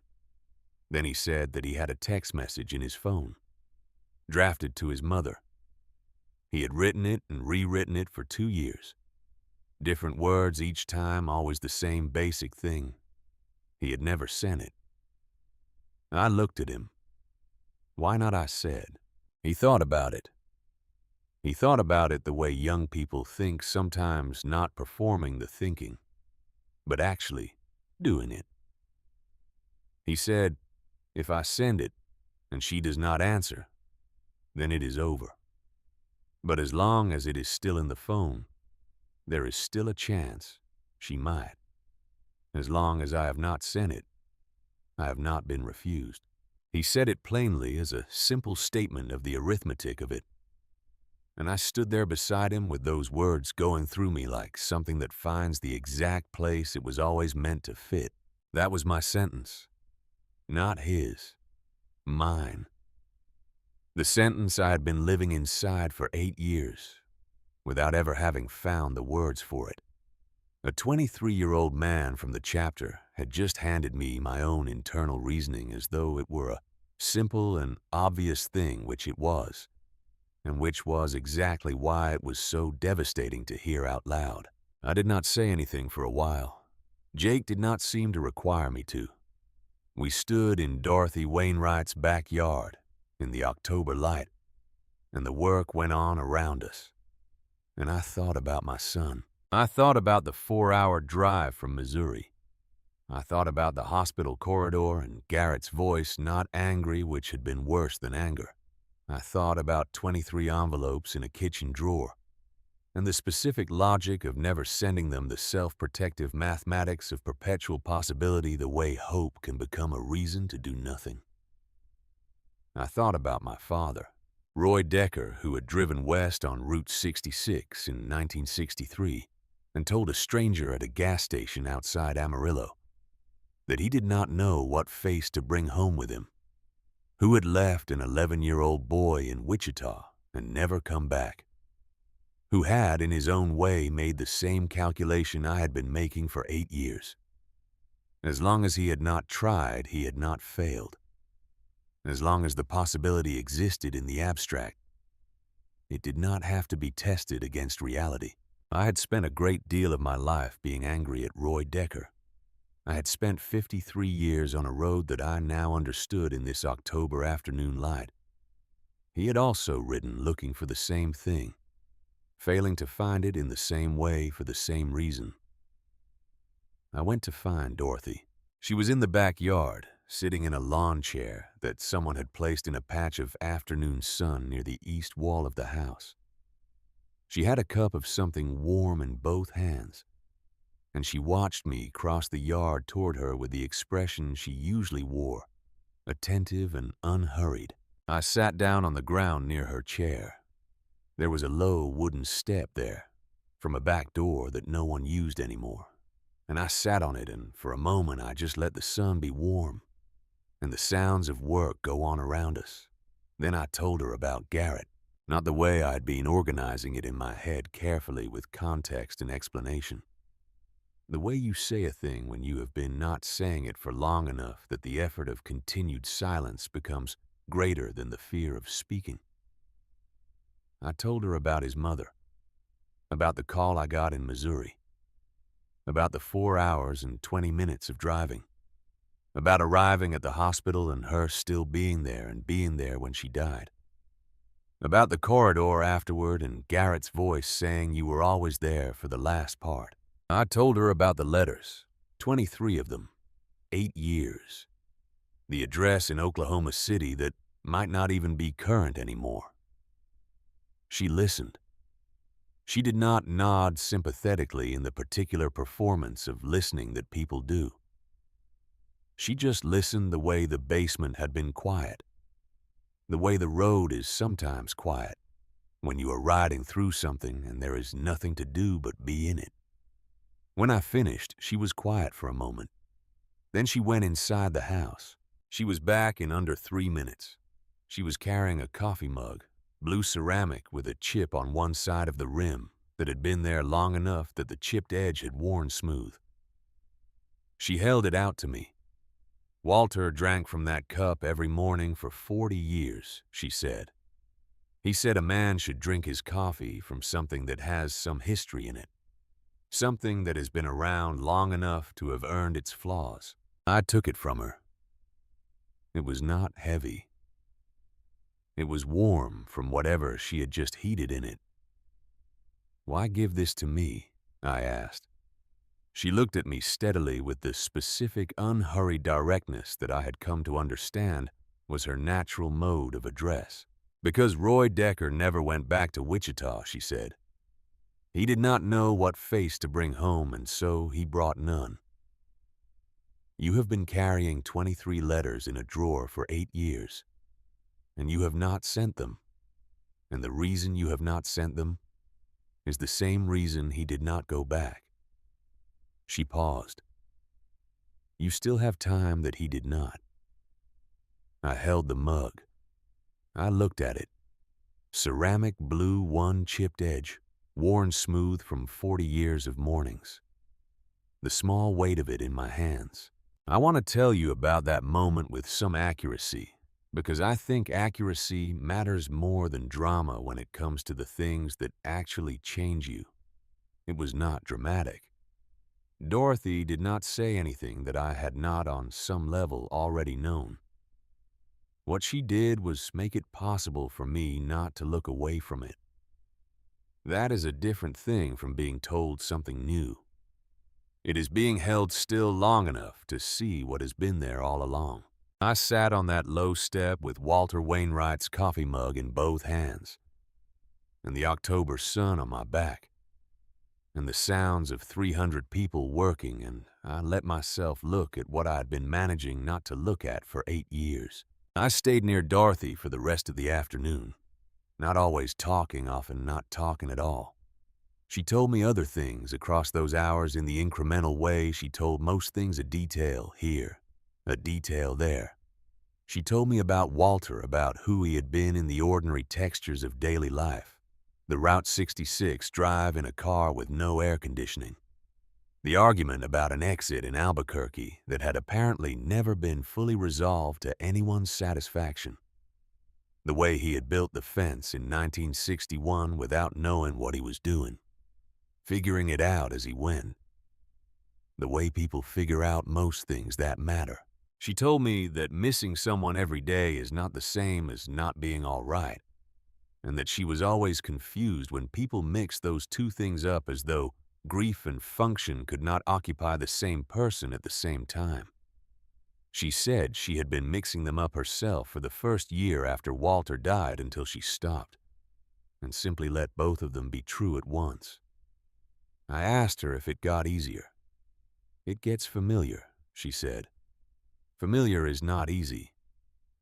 Then he said that he had a text message in his phone, drafted to his mother. He had written it and rewritten it for 2 years. Different words each time, always the same basic thing. He had never sent it. I looked at him. Why not, I said. He thought about it. He thought about it the way young people think, sometimes not performing the thinking, but actually doing it. He said, if I send it and she does not answer, then it is over. But as long as it is still in the phone, there is still a chance she might. As long as I have not sent it, I have not been refused. He said it plainly as a simple statement of the arithmetic of it. And I stood there beside him with those words going through me like something that finds the exact place it was always meant to fit. That was my sentence. Not his. Mine. The sentence I had been living inside for 8 years, without ever having found the words for it. A 23-year-old man from the chapter had just handed me my own internal reasoning as though it were a simple and obvious thing, which it was, and which was exactly why it was so devastating to hear out loud. I did not say anything for a while. Jake did not seem to require me to. We stood in Dorothy Wainwright's backyard in the October light, and the work went on around us. And I thought about my son. I thought about the 4-hour drive from Missouri. I thought about the hospital corridor and Garrett's voice, not angry, which had been worse than anger. I thought about 23 envelopes in a kitchen drawer, and the specific logic of never sending them, the self-protective mathematics of perpetual possibility, the way hope can become a reason to do nothing. I thought about my father, Roy Decker, who had driven west on Route 66 in 1963 and told a stranger at a gas station outside Amarillo that he did not know what face to bring home with him, who had left an 11-year-old boy in Wichita and never come back, who had, in his own way, made the same calculation I had been making for 8 years. As long as he had not tried, he had not failed. As long as the possibility existed in the abstract, it did not have to be tested against reality. I had spent a great deal of my life being angry at Roy Decker. I had spent 53 years on a road that I now understood in this October afternoon light. He had also ridden looking for the same thing, failing to find it in the same way for the same reason. I went to find Dorothy. She was in the backyard, sitting in a lawn chair that someone had placed in a patch of afternoon sun near the east wall of the house. She had a cup of something warm in both hands, and she watched me cross the yard toward her with the expression she usually wore, attentive and unhurried. I sat down on the ground near her chair. There was a low wooden step there, from a back door that no one used anymore, and I sat on it, and for a moment I just let the sun be warm and the sounds of work go on around us. Then I told her about Garrett, not the way I'd been organizing it in my head carefully with context and explanation. The way you say a thing when you have been not saying it for long enough that the effort of continued silence becomes greater than the fear of speaking. I told her about his mother, about the call I got in Missouri, about the 4 hours and 20 minutes of driving, about arriving at the hospital and her still being there and being there when she died, about the corridor afterward and Garrett's voice saying you were always there for the last part. I told her about the letters, 23 of them, 8 years, the address in Oklahoma City that might not even be current anymore. She listened. She did not nod sympathetically in the particular performance of listening that people do. She just listened the way the basement had been quiet, the way the road is sometimes quiet when you are riding through something and there is nothing to do but be in it. When I finished, she was quiet for a moment. Then she went inside the house. She was back in under 3 minutes. She was carrying a coffee mug, blue ceramic with a chip on one side of the rim that had been there long enough that the chipped edge had worn smooth. She held it out to me. "Walter drank from that cup every morning for 40 years, she said. He said a man should drink his coffee from something that has some history in it, something that has been around long enough to have earned its flaws." I took it from her. It was not heavy. It was warm from whatever she had just heated in it. "Why give this to me?" I asked. She looked at me steadily with the specific, unhurried directness that I had come to understand was her natural mode of address. "Because Roy Decker never went back to Wichita," she said. "He did not know what face to bring home, and so he brought none. You have been carrying 23 letters in a drawer for 8 years, and you have not sent them. And the reason you have not sent them is the same reason he did not go back." She paused. "You still have time that he did not." I held the mug. I looked at it. Ceramic blue, one chipped edge, worn smooth from 40 years of mornings. The small weight of it in my hands. I want to tell you about that moment with some accuracy, because I think accuracy matters more than drama when it comes to the things that actually change you. It was not dramatic. Dorothy did not say anything that I had not on some level already known. What she did was make it possible for me not to look away from it. That is a different thing from being told something new. It is being held still long enough to see what has been there all along. I sat on that low step with Walter Wainwright's coffee mug in both hands, and the October sun on my back, and the sounds of 300 people working, and I let myself look at what I had been managing not to look at for 8 years. I stayed near Dorothy for the rest of the afternoon, not always talking, often not talking at all. She told me other things across those hours in the incremental way she told most things, a detail here, a detail there. She told me about Walter, about who he had been in the ordinary textures of daily life. The Route 66 drive in a car with no air conditioning. The argument about an exit in Albuquerque that had apparently never been fully resolved to anyone's satisfaction. The way he had built the fence in 1961 without knowing what he was doing, figuring it out as he went. The way people figure out most things that matter. She told me that missing someone every day is not the same as not being all right, and that she was always confused when people mix those two things up as though grief and function could not occupy the same person at the same time. She said she had been mixing them up herself for the first year after Walter died until she stopped and simply let both of them be true at once. I asked her if it got easier. "It gets familiar," she said. "Familiar is not easy,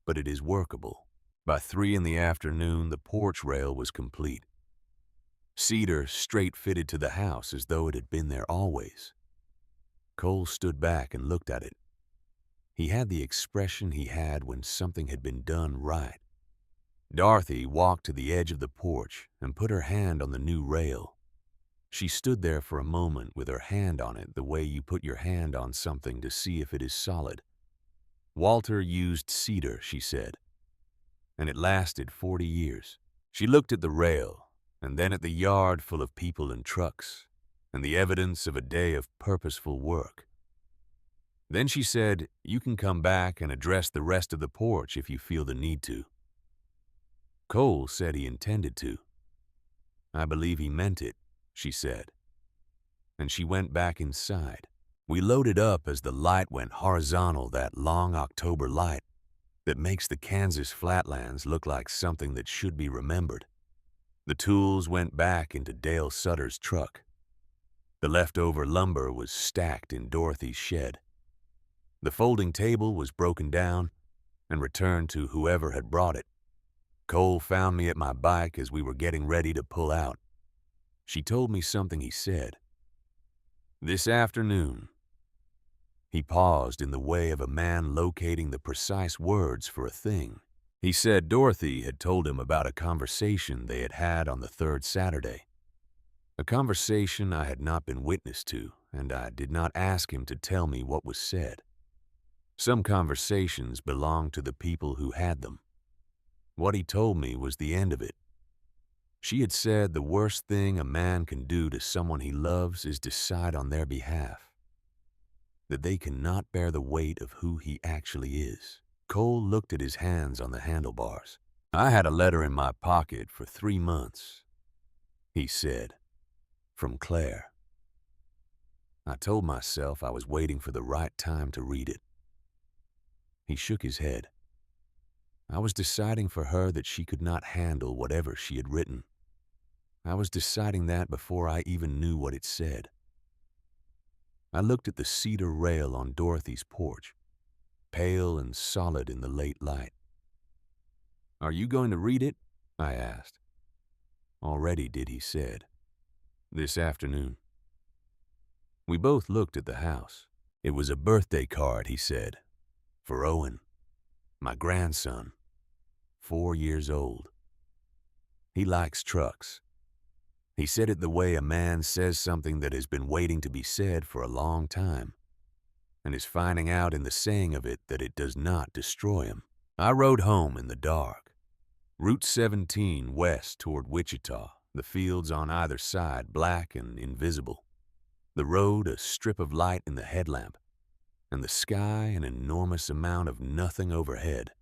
but it is workable." By 3 in the afternoon, the porch rail was complete. Cedar straight fitted to the house as though it had been there always. Cole stood back and looked at it. He had the expression he had when something had been done right. Dorothy walked to the edge of the porch and put her hand on the new rail. She stood there for a moment with her hand on it the way you put your hand on something to see if it is solid. "Walter used cedar," she said, "and it lasted 40 years. She looked at the rail, and then at the yard full of people and trucks, and the evidence of a day of purposeful work. Then she said, 'You can come back and address the rest of the porch if you feel the need to.' Cole said he intended to. I believe he meant it," she said. And she went back inside. We loaded up as the light went horizontal, that long October light that makes the Kansas flatlands look like something that should be remembered. The tools went back into Dale Sutter's truck. The leftover lumber was stacked in Dorothy's shed. The folding table was broken down and returned to whoever had brought it. Cole found me at my bike as we were getting ready to pull out. She told me something he said. "This afternoon." He paused in the way of a man locating the precise words for a thing. He said Dorothy had told him about a conversation they had had on the third Saturday. A conversation I had not been witness to, and I did not ask him to tell me what was said. Some conversations belonged to the people who had them. What he told me was the end of it. She had said the worst thing a man can do to someone he loves is decide on their behalf that they cannot bear the weight of who he actually is. Cole looked at his hands on the handlebars. "I had a letter in my pocket for 3 months," he said, "from Claire." I told myself I was waiting for the right time to read it. He shook his head. I was deciding for her that she could not handle whatever she had written. I was deciding that before I even knew what it said. I looked at the cedar rail on Dorothy's porch, pale and solid in the late light. "Are you going to read it?" I asked. "Already did," he said. "This afternoon." We both looked at the house. It was a birthday card, he said, for Owen, my grandson, 4 years old. He likes trucks. He said it the way a man says something that has been waiting to be said for a long time, and is finding out in the saying of it that it does not destroy him. I rode home in the dark. Route 17 west toward Wichita, the fields on either side black and invisible. The road a strip of light in the headlamp, and the sky an enormous amount of nothing overhead.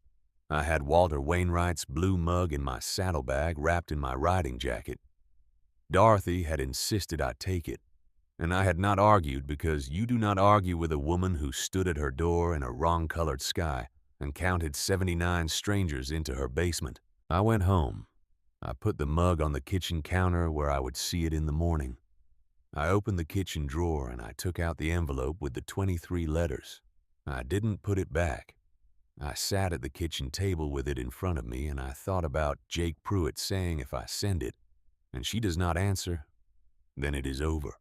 I had Walter Wainwright's blue mug in my saddlebag wrapped in my riding jacket. Dorothy had insisted I take it, and I had not argued because you do not argue with a woman who stood at her door in a wrong-colored sky and counted 79 strangers into her basement. I went home. I put the mug on the kitchen counter where I would see it in the morning. I opened the kitchen drawer and I took out the envelope with the 23 letters. I didn't put it back. I sat at the kitchen table with it in front of me and I thought about Jake Pruitt saying if I send it, and she does not answer, then it is over.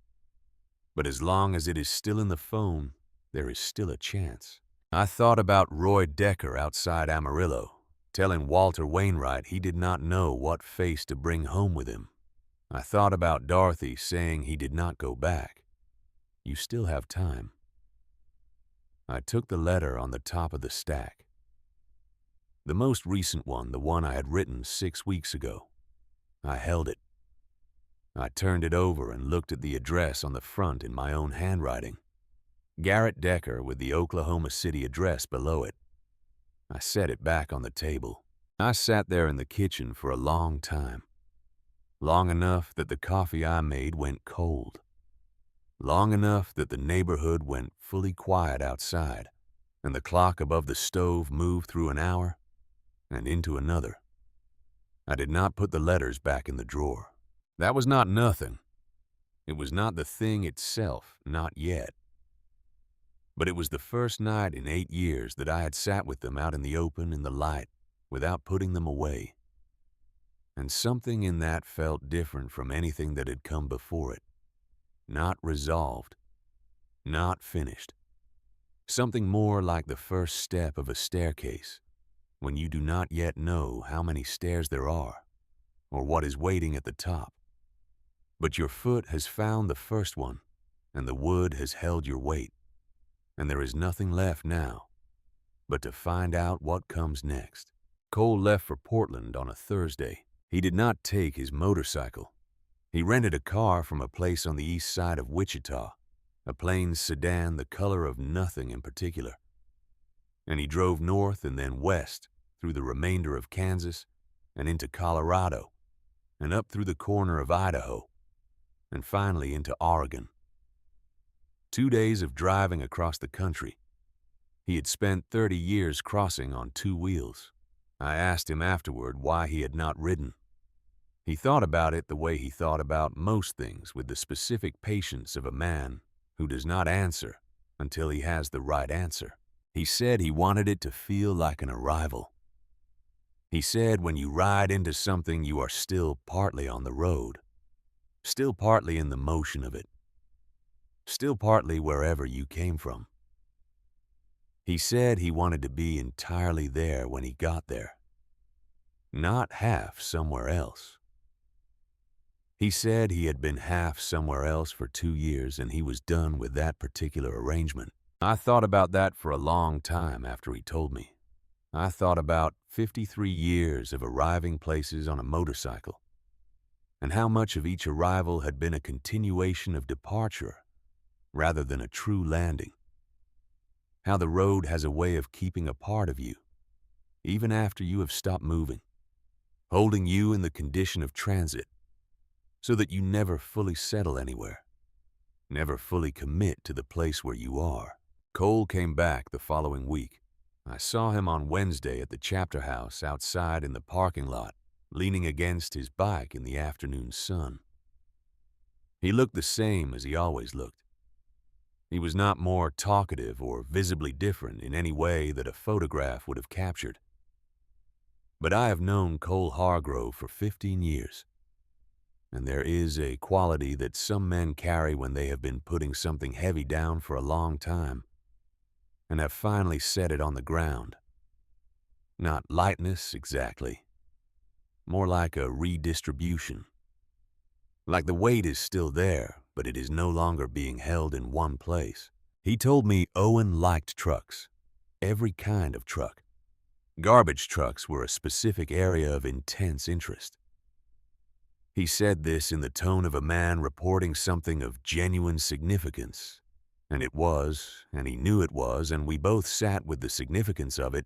But as long as it is still in the phone, there is still a chance. I thought about Roy Decker outside Amarillo, telling Walter Wainwright he did not know what face to bring home with him. I thought about Dorothy saying he did not go back. You still have time. I took the letter on the top of the stack. The most recent one, the one I had written 6 weeks ago. I held it. I turned it over and looked at the address on the front in my own handwriting. Garrett Decker with the Oklahoma City address below it. I set it back on the table. I sat there in the kitchen for a long time. Long enough that the coffee I made went cold. Long enough that the neighborhood went fully quiet outside, and the clock above the stove moved through an hour and into another. I did not put the letters back in the drawer. That was not nothing. It was not the thing itself, not yet. But it was the first night in 8 years that I had sat with them out in the open in the light without putting them away. And something in that felt different from anything that had come before it. Not resolved. Not finished. Something more like the first step of a staircase, when you do not yet know how many stairs there are, or what is waiting at the top. But your foot has found the first one, and the wood has held your weight, and there is nothing left now but to find out what comes next. Cole left for Portland on a Thursday. He did not take his motorcycle. He rented a car from a place on the east side of Wichita, a plain sedan the color of nothing in particular. And he drove north and then west through the remainder of Kansas and into Colorado and up through the corner of Idaho and finally into Oregon. 2 days of driving across the country. He had spent 30 years crossing on 2 wheels. I asked him afterward why he had not ridden. He thought about it the way he thought about most things, with the specific patience of a man who does not answer until he has the right answer. He said he wanted it to feel like an arrival. He said when you ride into something, you are still partly on the road, still partly in the motion of it, still partly wherever you came from. He said he wanted to be entirely there when he got there, not half somewhere else. He said he had been half somewhere else for 2 years and he was done with that particular arrangement. I thought about that for a long time after he told me. I thought about 53 years of arriving places on a motorcycle, and how much of each arrival had been a continuation of departure rather than a true landing. How the road has a way of keeping a part of you, even after you have stopped moving, holding you in the condition of transit, so that you never fully settle anywhere, never fully commit to the place where you are. Cole came back the following week. I saw him on Wednesday at the chapter house outside in the parking lot, leaning against his bike in the afternoon sun. He looked the same as he always looked. He was not more talkative or visibly different in any way that a photograph would have captured. But I have known Cole Hargrove for 15 years, and there is a quality that some men carry when they have been putting something heavy down for a long time and have finally set it on the ground. Not lightness exactly, more like a redistribution. Like the weight is still there, but it is no longer being held in one place. He told me Owen liked trucks, every kind of truck. Garbage trucks were a specific area of intense interest. He said this in the tone of a man reporting something of genuine significance. And it was, and he knew it was, and we both sat with the significance of it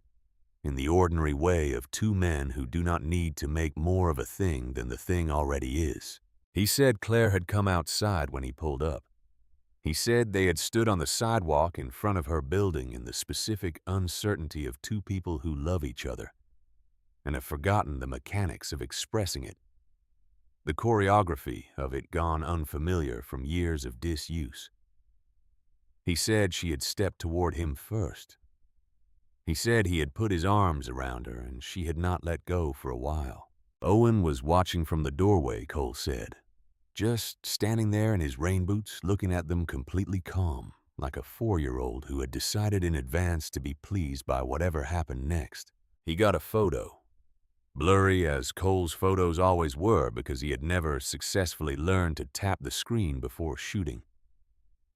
in the ordinary way of two men who do not need to make more of a thing than the thing already is. He said Claire had come outside when he pulled up. He said they had stood on the sidewalk in front of her building in the specific uncertainty of two people who love each other and have forgotten the mechanics of expressing it, the choreography of it gone unfamiliar from years of disuse. He said she had stepped toward him first. He said he had put his arms around her and she had not let go for a while. Owen was watching from the doorway, Cole said, just standing there in his rain boots, looking at them completely calm, like a 4-year-old who had decided in advance to be pleased by whatever happened next. He got a photo, blurry as Cole's photos always were because he had never successfully learned to tap the screen before shooting,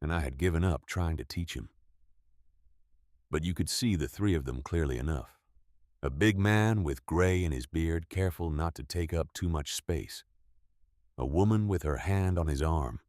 and I had given up trying to teach him. But you could see the three of them clearly enough. A big man with gray in his beard, careful not to take up too much space. A woman with her hand on his arm.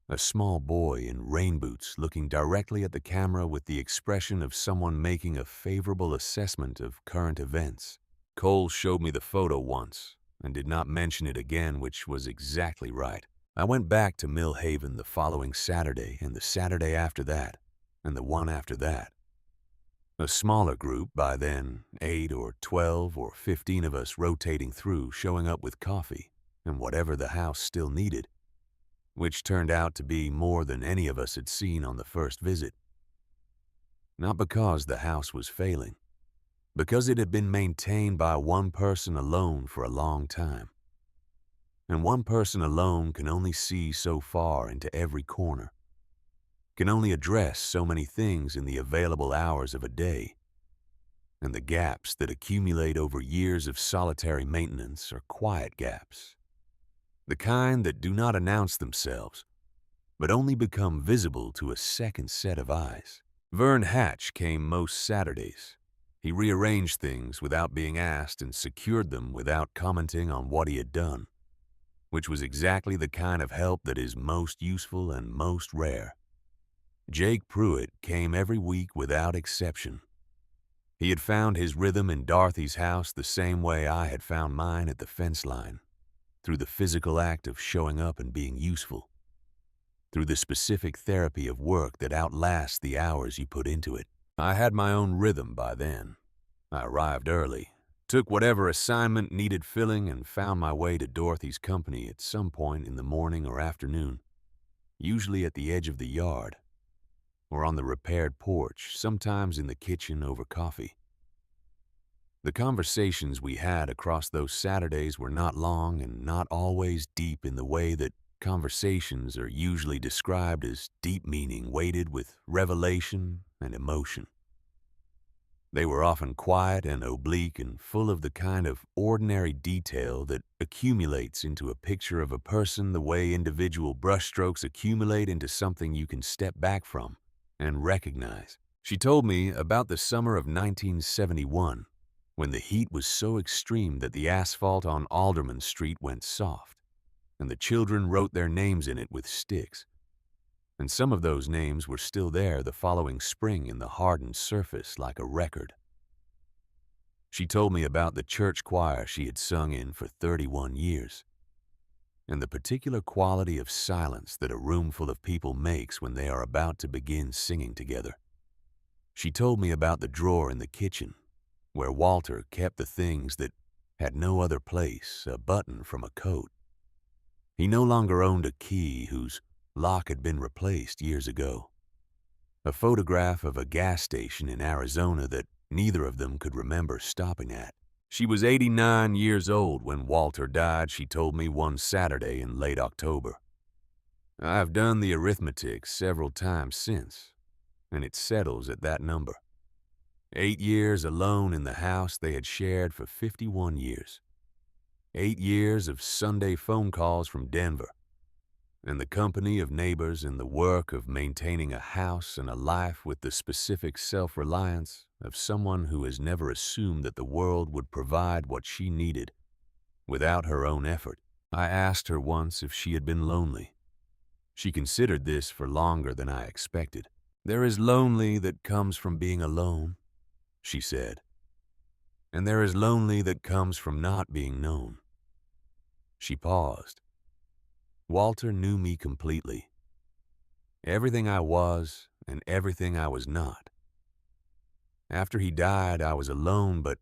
A small boy in rain boots looking directly at the camera with the expression of someone making a favorable assessment of current events. Cole showed me the photo once and did not mention it again, which was exactly right. I went back to Mill Haven the following Saturday and the Saturday after that and the one after that. A smaller group by then, 8 or 12 or 15 of us rotating through, showing up with coffee and whatever the house still needed, which turned out to be more than any of us had seen on the first visit. Not because the house was failing, because it had been maintained by one person alone for a long time. And one person alone can only see so far into every corner, can only address so many things in the available hours of a day. And the gaps that accumulate over years of solitary maintenance are quiet gaps, the kind that do not announce themselves, but only become visible to a second set of eyes. Vern Hatch came most Saturdays. He rearranged things without being asked and secured them without commenting on what he had done, which was exactly the kind of help that is most useful and most rare. Jake Pruitt came every week without exception. He had found his rhythm in Dorothy's house the same way I had found mine at the fence line, through the physical act of showing up and being useful, through the specific therapy of work that outlasts the hours you put into it. I had my own rhythm by then. I arrived early, took whatever assignment needed filling, and found my way to Dorothy's company at some point in the morning or afternoon, usually at the edge of the yard, or on the repaired porch, sometimes in the kitchen over coffee. The conversations we had across those Saturdays were not long and not always deep in the way that conversations are usually described as deep meaning weighted with revelation and emotion. They were often quiet and oblique and full of the kind of ordinary detail that accumulates into a picture of a person the way individual brushstrokes accumulate into something you can step back from and recognize. She told me about the summer of 1971, when the heat was so extreme that the asphalt on Alderman Street went soft, and the children wrote their names in it with sticks. And some of those names were still there the following spring in the hardened surface like a record. She told me about the church choir she had sung in for 31 years, and the particular quality of silence that a room full of people makes when they are about to begin singing together. She told me about the drawer in the kitchen, where Walter kept the things that had no other place, a button from a coat. He no longer owned a key whose lock had been replaced years ago. A photograph of a gas station in Arizona that neither of them could remember stopping at. She was 89 years old when Walter died, she told me one Saturday in late October. I've done the arithmetic several times since, and it settles at that number. 8 years alone in the house they had shared for 51 years. 8 years of Sunday phone calls from Denver, and the company of neighbors and the work of maintaining a house and a life with the specific self-reliance of someone who has never assumed that the world would provide what she needed without her own effort. I asked her once if she had been lonely. She considered this for longer than I expected. There is lonely that comes from being alone, she said, and there is lonely that comes from not being known. She paused. Walter knew me completely. Everything I was and everything I was not. After he died, I was alone, but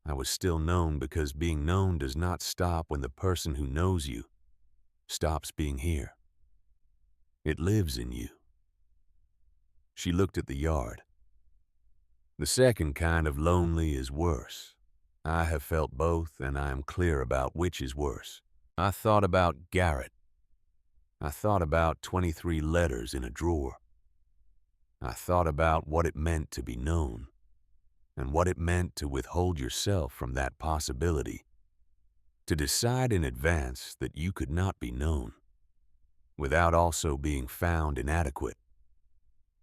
I was still known because being known does not stop when the person who knows you stops being here. It lives in you. She looked at the yard. The second kind of lonely is worse. I have felt both, and I am clear about which is worse. I thought about Garrett. I thought about 23 letters in a drawer. I thought about what it meant to be known, and what it meant to withhold yourself from that possibility, to decide in advance that you could not be known, without also being found inadequate,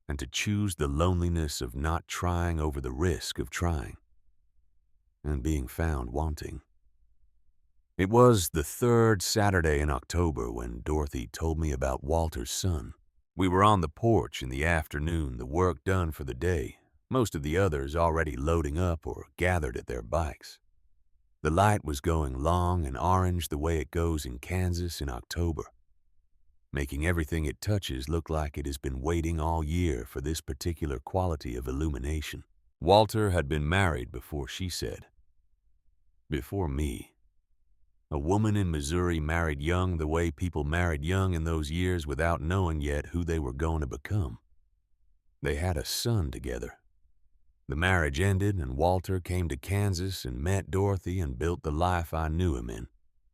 and to choose the loneliness of not trying over the risk of trying, and being found wanting. It was the third Saturday in October when Dorothy told me about Walter's son. We were on the porch in the afternoon, the work done for the day, most of the others already loading up or gathered at their bikes. The light was going long and orange the way it goes in Kansas in October, making everything it touches look like it has been waiting all year for this particular quality of illumination. Walter had been married before, she said. Before me. A woman in Missouri married young the way people married young in those years without knowing yet who they were going to become. They had a son together. The marriage ended and Walter came to Kansas and met Dorothy and built the life I knew him in.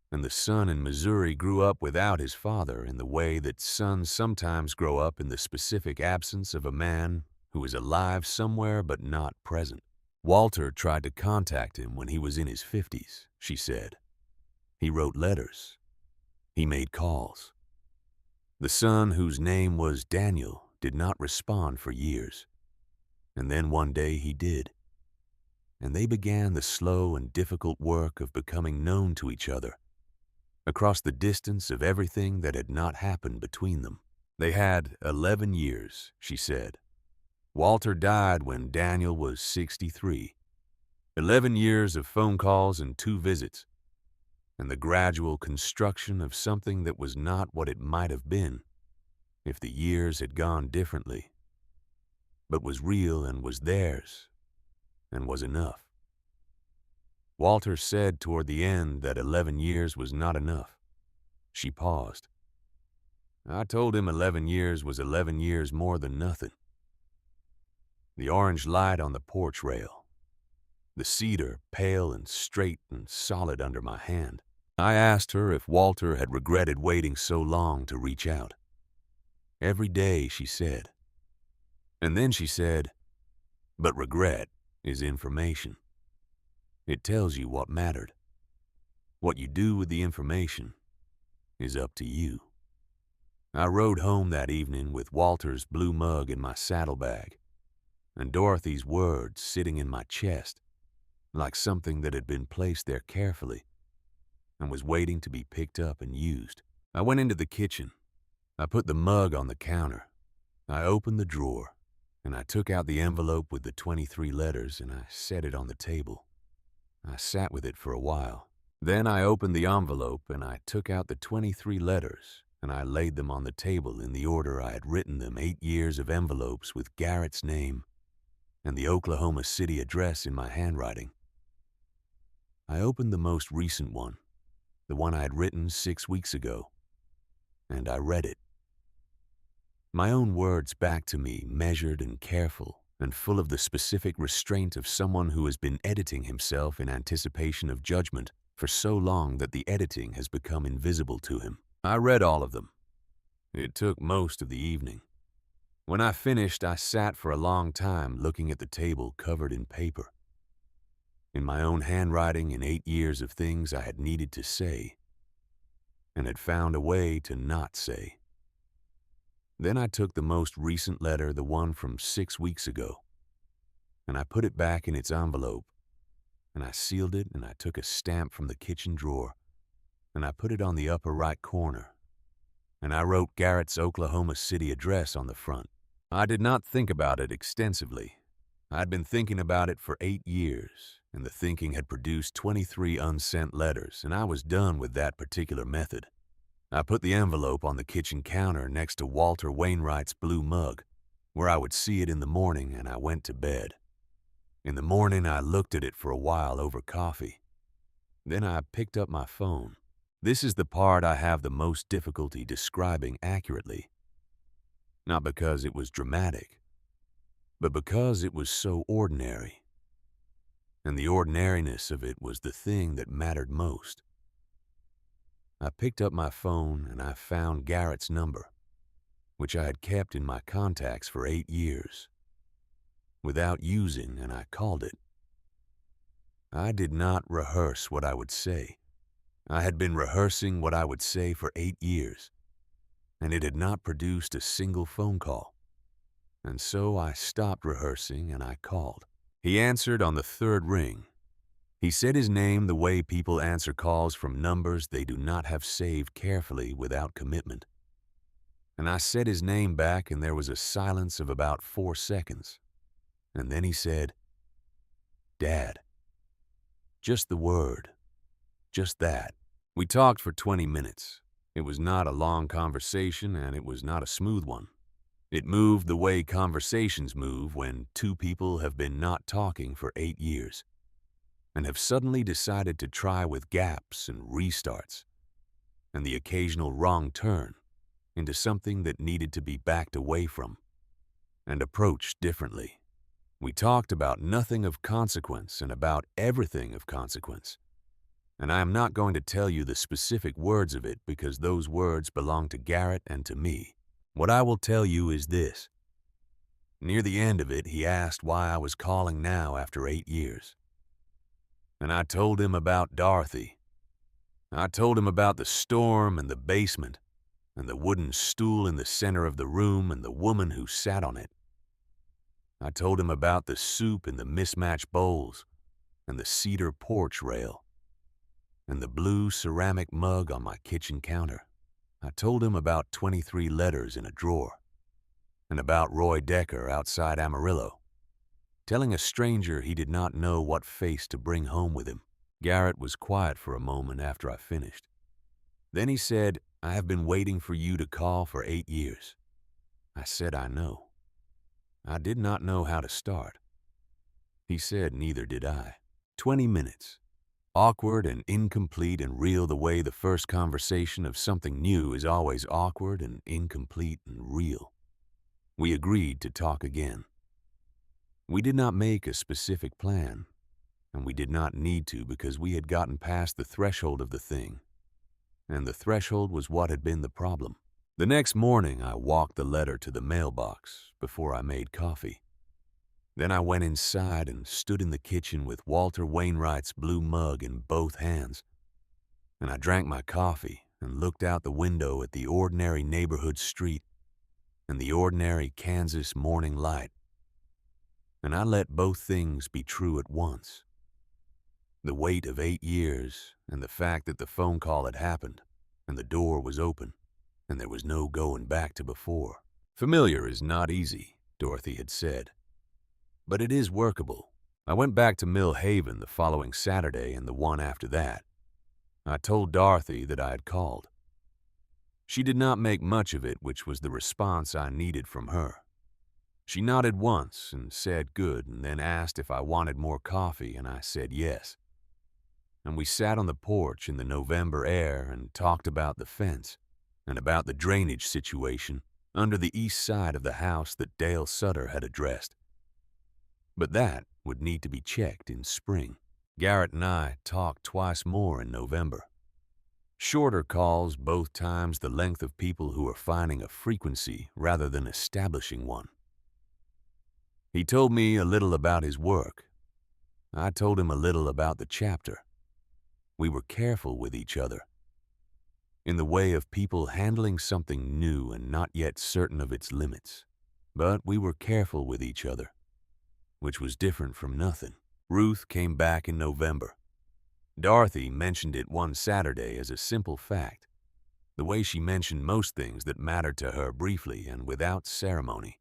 And the son in Missouri grew up without his father in the way that sons sometimes grow up in the specific absence of a man who is alive somewhere but not present. Walter tried to contact him when he was in his 50s, she said. He wrote letters. He made calls. The son, whose name was Daniel, did not respond for years. And then one day he did. And they began the slow and difficult work of becoming known to each other, across the distance of everything that had not happened between them. They had 11 years, she said. Walter died when Daniel was 63. 11 years of phone calls and 2 visits, and the gradual construction of something that was not what it might have been if the years had gone differently, but was real and was theirs and was enough. Walter said toward the end that 11 years was not enough. She paused. I told him 11 years was 11 years more than nothing. The orange light on the porch rail, the cedar pale and straight and solid under my hand. I asked her if Walter had regretted waiting so long to reach out. Every day, she said. And then she said, but regret, is information. It tells you what mattered. What you do with the information is up to you. I rode home that evening with Walter's blue mug in my saddlebag and Dorothy's words sitting in my chest like something that had been placed there carefully and was waiting to be picked up and used. I went into the kitchen. I put the mug on the counter. I opened the drawer, and I took out the envelope with the 23 letters and I set it on the table. I sat with it for a while. Then I opened the envelope and I took out the 23 letters and I laid them on the table in the order I had written them, 8 years of envelopes with Garrett's name and the Oklahoma City address in my handwriting. I opened the most recent one, the one I had written 6 weeks ago, and I read it. My own words back to me, measured and careful, and full of the specific restraint of someone who has been editing himself in anticipation of judgment for so long that the editing has become invisible to him. I read all of them. It took most of the evening. When I finished, I sat for a long time looking at the table covered in paper. In my own handwriting, in 8 years of things I had needed to say, and had found a way to not say. Then I took the most recent letter, the one from 6 weeks ago, and I put it back in its envelope, and I sealed it, and I took a stamp from the kitchen drawer, and I put it on the upper right corner, and I wrote Garrett's Oklahoma City address on the front. I did not think about it extensively. I had been thinking about it for 8 years, and the thinking had produced 23 unsent letters, and I was done with that particular method. I put the envelope on the kitchen counter next to Walter Wainwright's blue mug, where I would see it in the morning, and I went to bed. In the morning, I looked at it for a while over coffee. Then I picked up my phone. This is the part I have the most difficulty describing accurately. Not because it was dramatic, but because it was so ordinary. And the ordinariness of it was the thing that mattered most. I picked up my phone and I found Garrett's number, which I had kept in my contacts for 8 years, without using, and I called it. I did not rehearse what I would say. I had been rehearsing what I would say for 8 years, and it had not produced a single phone call. And so I stopped rehearsing and I called. He answered on the 3rd ring. He said his name the way people answer calls from numbers they do not have saved carefully without commitment. And I said his name back, and there was a silence of about 4 seconds. And then he said, "Dad." Just the word. Just that. We talked for 20 minutes. It was not a long conversation, and it was not a smooth one. It moved the way conversations move when 2 people have been not talking for 8 years and have suddenly decided to try with gaps and restarts and the occasional wrong turn into something that needed to be backed away from and approached differently. We talked about nothing of consequence and about everything of consequence. And I am not going to tell you the specific words of it because those words belong to Garrett and to me. What I will tell you is this. Near the end of it, he asked why I was calling now after 8 years. And I told him about Dorothy. I told him about the storm and the basement and the wooden stool in the center of the room and the woman who sat on it. I told him about the soup in the mismatched bowls and the cedar porch rail and the blue ceramic mug on my kitchen counter. I told him about 23 letters in a drawer and about Roy Decker outside Amarillo, telling a stranger he did not know what face to bring home with him. Garrett was quiet for a moment after I finished. Then he said, "I have been waiting for you to call for 8 years. I said, "I know." I did not know how to start. He said, "Neither did I." 20 minutes. Awkward and incomplete and real the way the first conversation of something new is always awkward and incomplete and real. We agreed to talk again. We did not make a specific plan, and we did not need to because we had gotten past the threshold of the thing, and the threshold was what had been the problem. The next morning, I walked the letter to the mailbox before I made coffee. Then I went inside and stood in the kitchen with Walter Wainwright's blue mug in both hands, and I drank my coffee and looked out the window at the ordinary neighborhood street and the ordinary Kansas morning light, and I let both things be true at once. The weight of 8 years and the fact that the phone call had happened and the door was open and there was no going back to before. Familiar is not easy, Dorothy had said, but it is workable. I went back to Mill Haven the following Saturday and the one after that. I told Dorothy that I had called. She did not make much of it, which was the response I needed from her. She nodded once and said good, and then asked if I wanted more coffee, and I said yes. And we sat on the porch in the November air and talked about the fence and about the drainage situation under the east side of the house that Dale Sutter had addressed. But that would need to be checked in spring. Garrett and I talked twice more in November. Shorter calls, both times the length of people who are finding a frequency rather than establishing one. He told me a little about his work. I told him a little about the chapter. We were careful with each other, in the way of people handling something new and not yet certain of its limits. But we were careful with each other, which was different from nothing. Ruth came back in November. Dorothy mentioned it one Saturday as a simple fact, the way she mentioned most things that mattered to her briefly and without ceremony.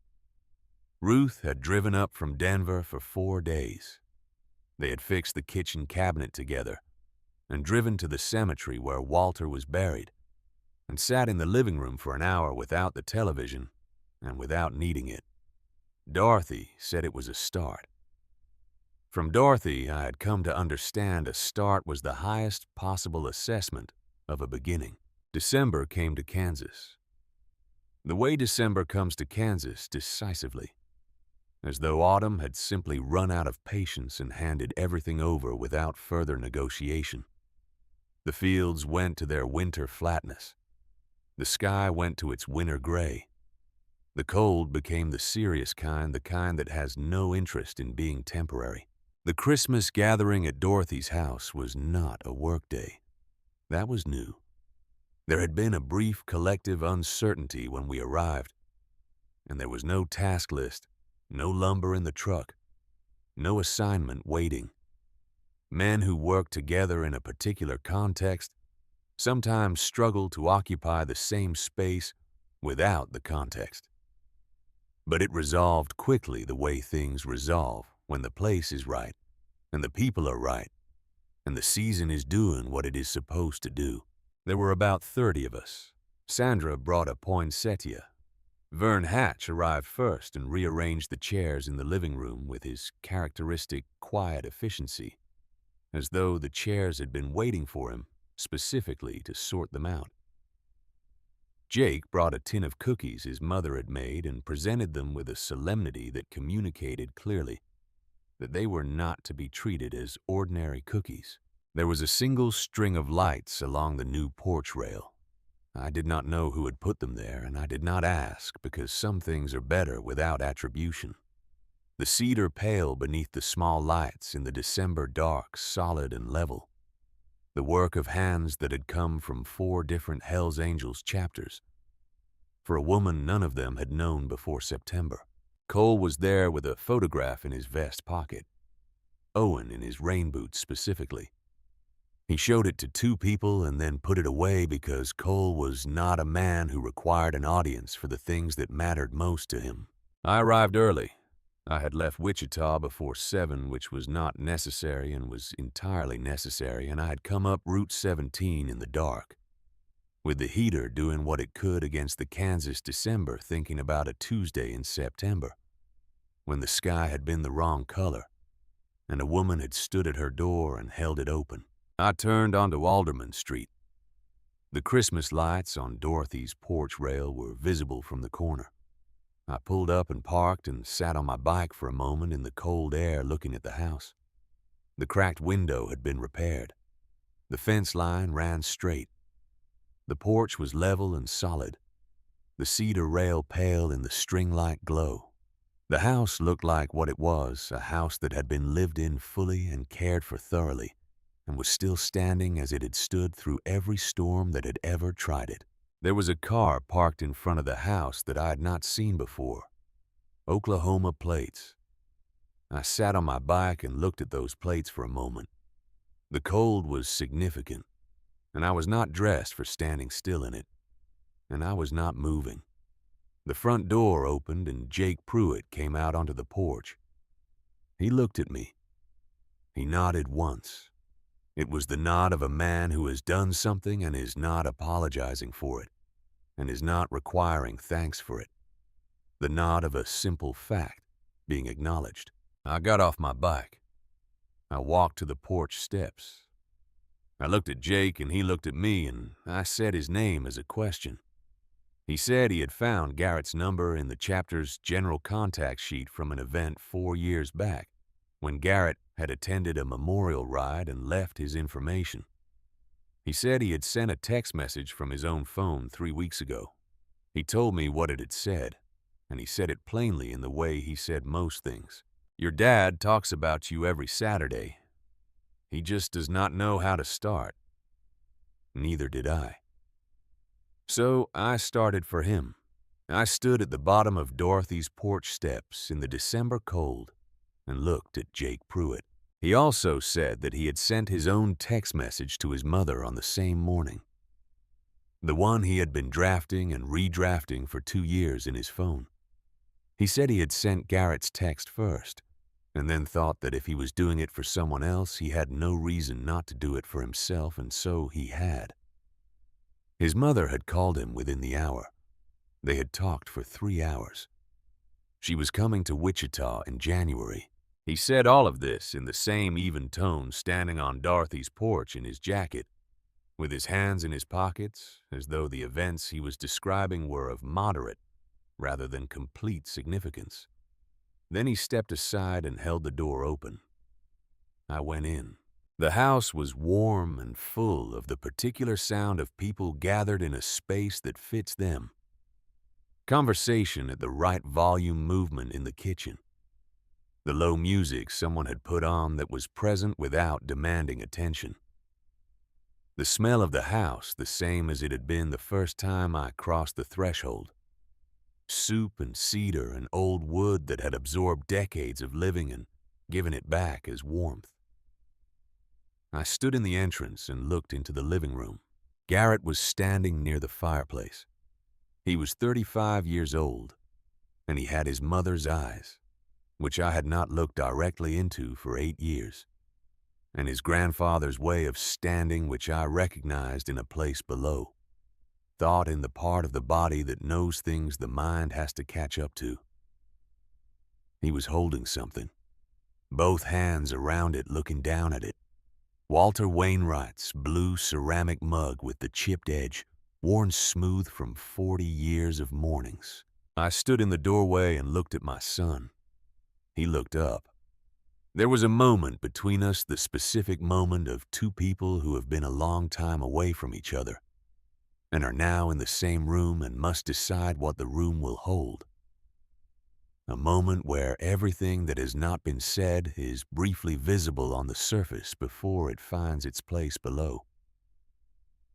Ruth had driven up from Denver for 4 days. They had fixed the kitchen cabinet together and driven to the cemetery where Walter was buried, and sat in the living room for an hour without the television and without needing it. Dorothy said it was a start. From Dorothy, I had come to understand a start was the highest possible assessment of a beginning. December came to Kansas. The way December comes to Kansas decisively, as though autumn had simply run out of patience and handed everything over without further negotiation. The fields went to their winter flatness. The sky went to its winter gray. The cold became the serious kind, the kind that has no interest in being temporary. The Christmas gathering at Dorothy's house was not a workday. That was new. There had been a brief collective uncertainty when we arrived, and there was no task list, no lumber in the truck, no assignment waiting. Men who worked together in a particular context sometimes struggle to occupy the same space without the context. But it resolved quickly the way things resolve when the place is right, and the people are right, and the season is doing what it is supposed to do. There were about 30 of us. Sandra brought a poinsettia. Vern Hatch arrived first and rearranged the chairs in the living room with his characteristic quiet efficiency, as though the chairs had been waiting for him specifically to sort them out. Jake brought a tin of cookies his mother had made and presented them with a solemnity that communicated clearly that they were not to be treated as ordinary cookies. There was a single string of lights along the new porch rail. I did not know who had put them there, and I did not ask because some things are better without attribution. The cedar pale beneath the small lights in the December dark, solid and level. The work of hands that had come from 4 different Hell's Angels chapters. For a woman none of them had known before September. Cole was there with a photograph in his vest pocket. Owen in his rain boots specifically. He showed it to 2 people and then put it away because Cole was not a man who required an audience for the things that mattered most to him. I arrived early. I had left Wichita before 7, which was not necessary and was entirely necessary, and I had come up Route 17 in the dark, with the heater doing what it could against the Kansas December, thinking about a Tuesday in September, when the sky had been the wrong color, and a woman had stood at her door and held it open. I turned onto Alderman Street. The Christmas lights on Dorothy's porch rail were visible from the corner. I pulled up and parked and sat on my bike for a moment in the cold air looking at the house. The cracked window had been repaired. The fence line ran straight. The porch was level and solid, the cedar rail pale in the string-like glow. The house looked like what it was, a house that had been lived in fully and cared for thoroughly, and was still standing as it had stood through every storm that had ever tried it. There was a car parked in front of the house that I had not seen before. Oklahoma plates. I sat on my bike and looked at those plates for a moment. The cold was significant, and I was not dressed for standing still in it, and I was not moving. The front door opened and Jake Pruitt came out onto the porch. He looked at me. He nodded once. It was the nod of a man who has done something and is not apologizing for it, and is not requiring thanks for it. The nod of a simple fact being acknowledged. I got off my bike. I walked to the porch steps. I looked at Jake and he looked at me, and I said his name as a question. He said he had found Garrett's number in the chapter's general contact sheet from an event 4 years back, when Garrett had attended a memorial ride and left his information. He said he had sent a text message from his own phone 3 weeks ago. He told me what it had said, and he said it plainly in the way he said most things. Your dad talks about you every Saturday. He just does not know how to start. Neither did I. So I started for him. I stood at the bottom of Dorothy's porch steps in the December cold and looked at Jake Pruitt. He also said that he had sent his own text message to his mother on the same morning, the one he had been drafting and redrafting for 2 years in his phone. He said he had sent Garrett's text first, and then thought that if he was doing it for someone else, he had no reason not to do it for himself, and so he had. His mother had called him within the hour. They had talked for 3 hours. She was coming to Wichita in January. He said all of this in the same even tone, standing on Dorothy's porch in his jacket, with his hands in his pockets, as though the events he was describing were of moderate rather than complete significance. Then he stepped aside and held the door open. I went in. The house was warm and full of the particular sound of people gathered in a space that fits them. Conversation at the right volume, movement in the kitchen. The low music someone had put on that was present without demanding attention. The smell of the house the same as it had been the first time I crossed the threshold. Soup and cedar and old wood that had absorbed decades of living and given it back as warmth. I stood in the entrance and looked into the living room. Garrett was standing near the fireplace. He was 35 years old, and he had his mother's eyes, which I had not looked directly into for 8 years, and his grandfather's way of standing, which I recognized in a place below, thought in the part of the body that knows things the mind has to catch up to. He was holding something, both hands around it looking down at it. Walter Wainwright's blue ceramic mug with the chipped edge, worn smooth from 40 years of mornings. I stood in the doorway and looked at my son. He looked up. There was a moment between us, the specific moment of two people who have been a long time away from each other and are now in the same room and must decide what the room will hold. A moment where everything that has not been said is briefly visible on the surface before it finds its place below.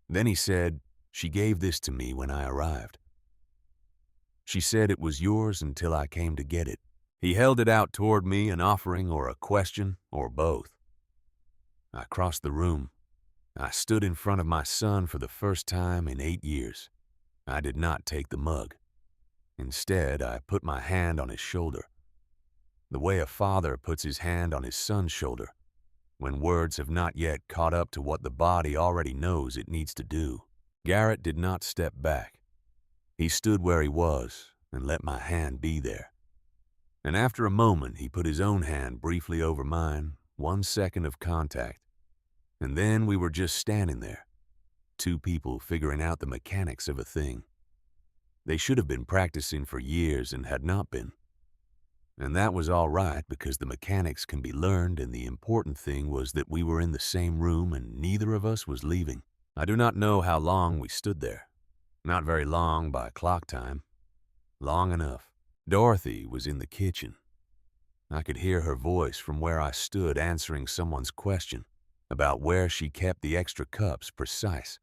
Then he said, "She gave this to me when I arrived. She said it was yours until I came to get it." He held it out toward me, an offering or a question or both. I crossed the room. I stood in front of my son for the first time in 8 years. I did not take the mug. Instead, I put my hand on his shoulder, the way a father puts his hand on his son's shoulder, when words have not yet caught up to what the body already knows it needs to do. Garrett did not step back. He stood where he was and let my hand be there. And after a moment, he put his own hand briefly over mine, 1 second of contact. And then we were just standing there, two people figuring out the mechanics of a thing. They should have been practicing for years and had not been. And that was all right because the mechanics can be learned, and the important thing was that we were in the same room and neither of us was leaving. I do not know how long we stood there. Not very long by clock time. Long enough. Dorothy was in the kitchen. I could hear her voice from where I stood answering someone's question about where she kept the extra cups, precise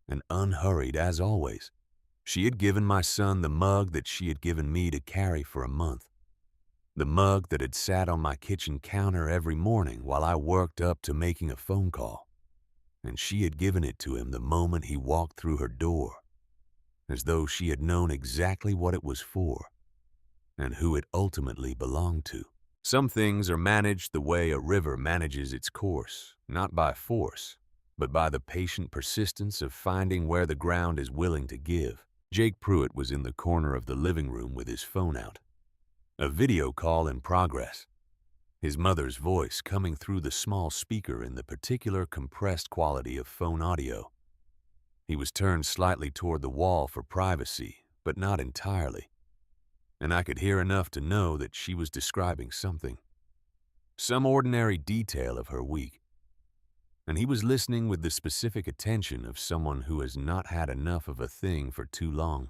and unhurried as always. She had given my son the mug that she had given me to carry for a month. The mug that had sat on my kitchen counter every morning while I worked up to making a phone call. And she had given it to him the moment he walked through her door, as though she had known exactly what it was for and who it ultimately belonged to. Some things are managed the way a river manages its course, not by force, but by the patient persistence of finding where the ground is willing to give. Jake Pruitt was in the corner of the living room with his phone out, a video call in progress, his mother's voice coming through the small speaker in the particular compressed quality of phone audio. He was turned slightly toward the wall for privacy, but not entirely, and I could hear enough to know that she was describing something, some ordinary detail of her week, and he was listening with the specific attention of someone who has not had enough of a thing for too long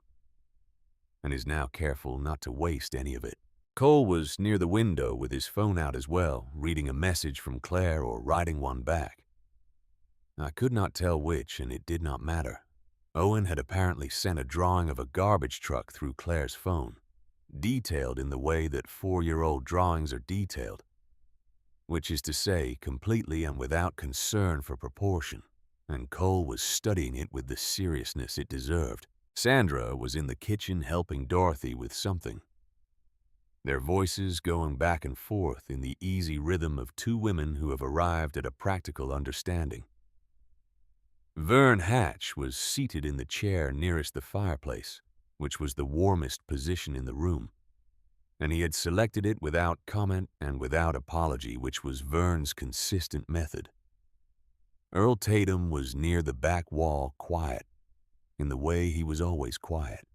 and is now careful not to waste any of it. Cole was near the window with his phone out as well, reading a message from Claire or writing one back. I could not tell which, and it did not matter. Owen had apparently sent a drawing of a garbage truck through Claire's phone, detailed in the way that 4-year-old drawings are detailed, which is to say, completely and without concern for proportion, and Cole was studying it with the seriousness it deserved. Sandra was in the kitchen helping Dorothy with something, their voices going back and forth in the easy rhythm of two women who have arrived at a practical understanding. Vern Hatch was seated in the chair nearest the fireplace, which was the warmest position in the room, and he had selected it without comment and without apology, which was Vern's consistent method. Earl Tatum was near the back wall, quiet, in the way he was always quiet.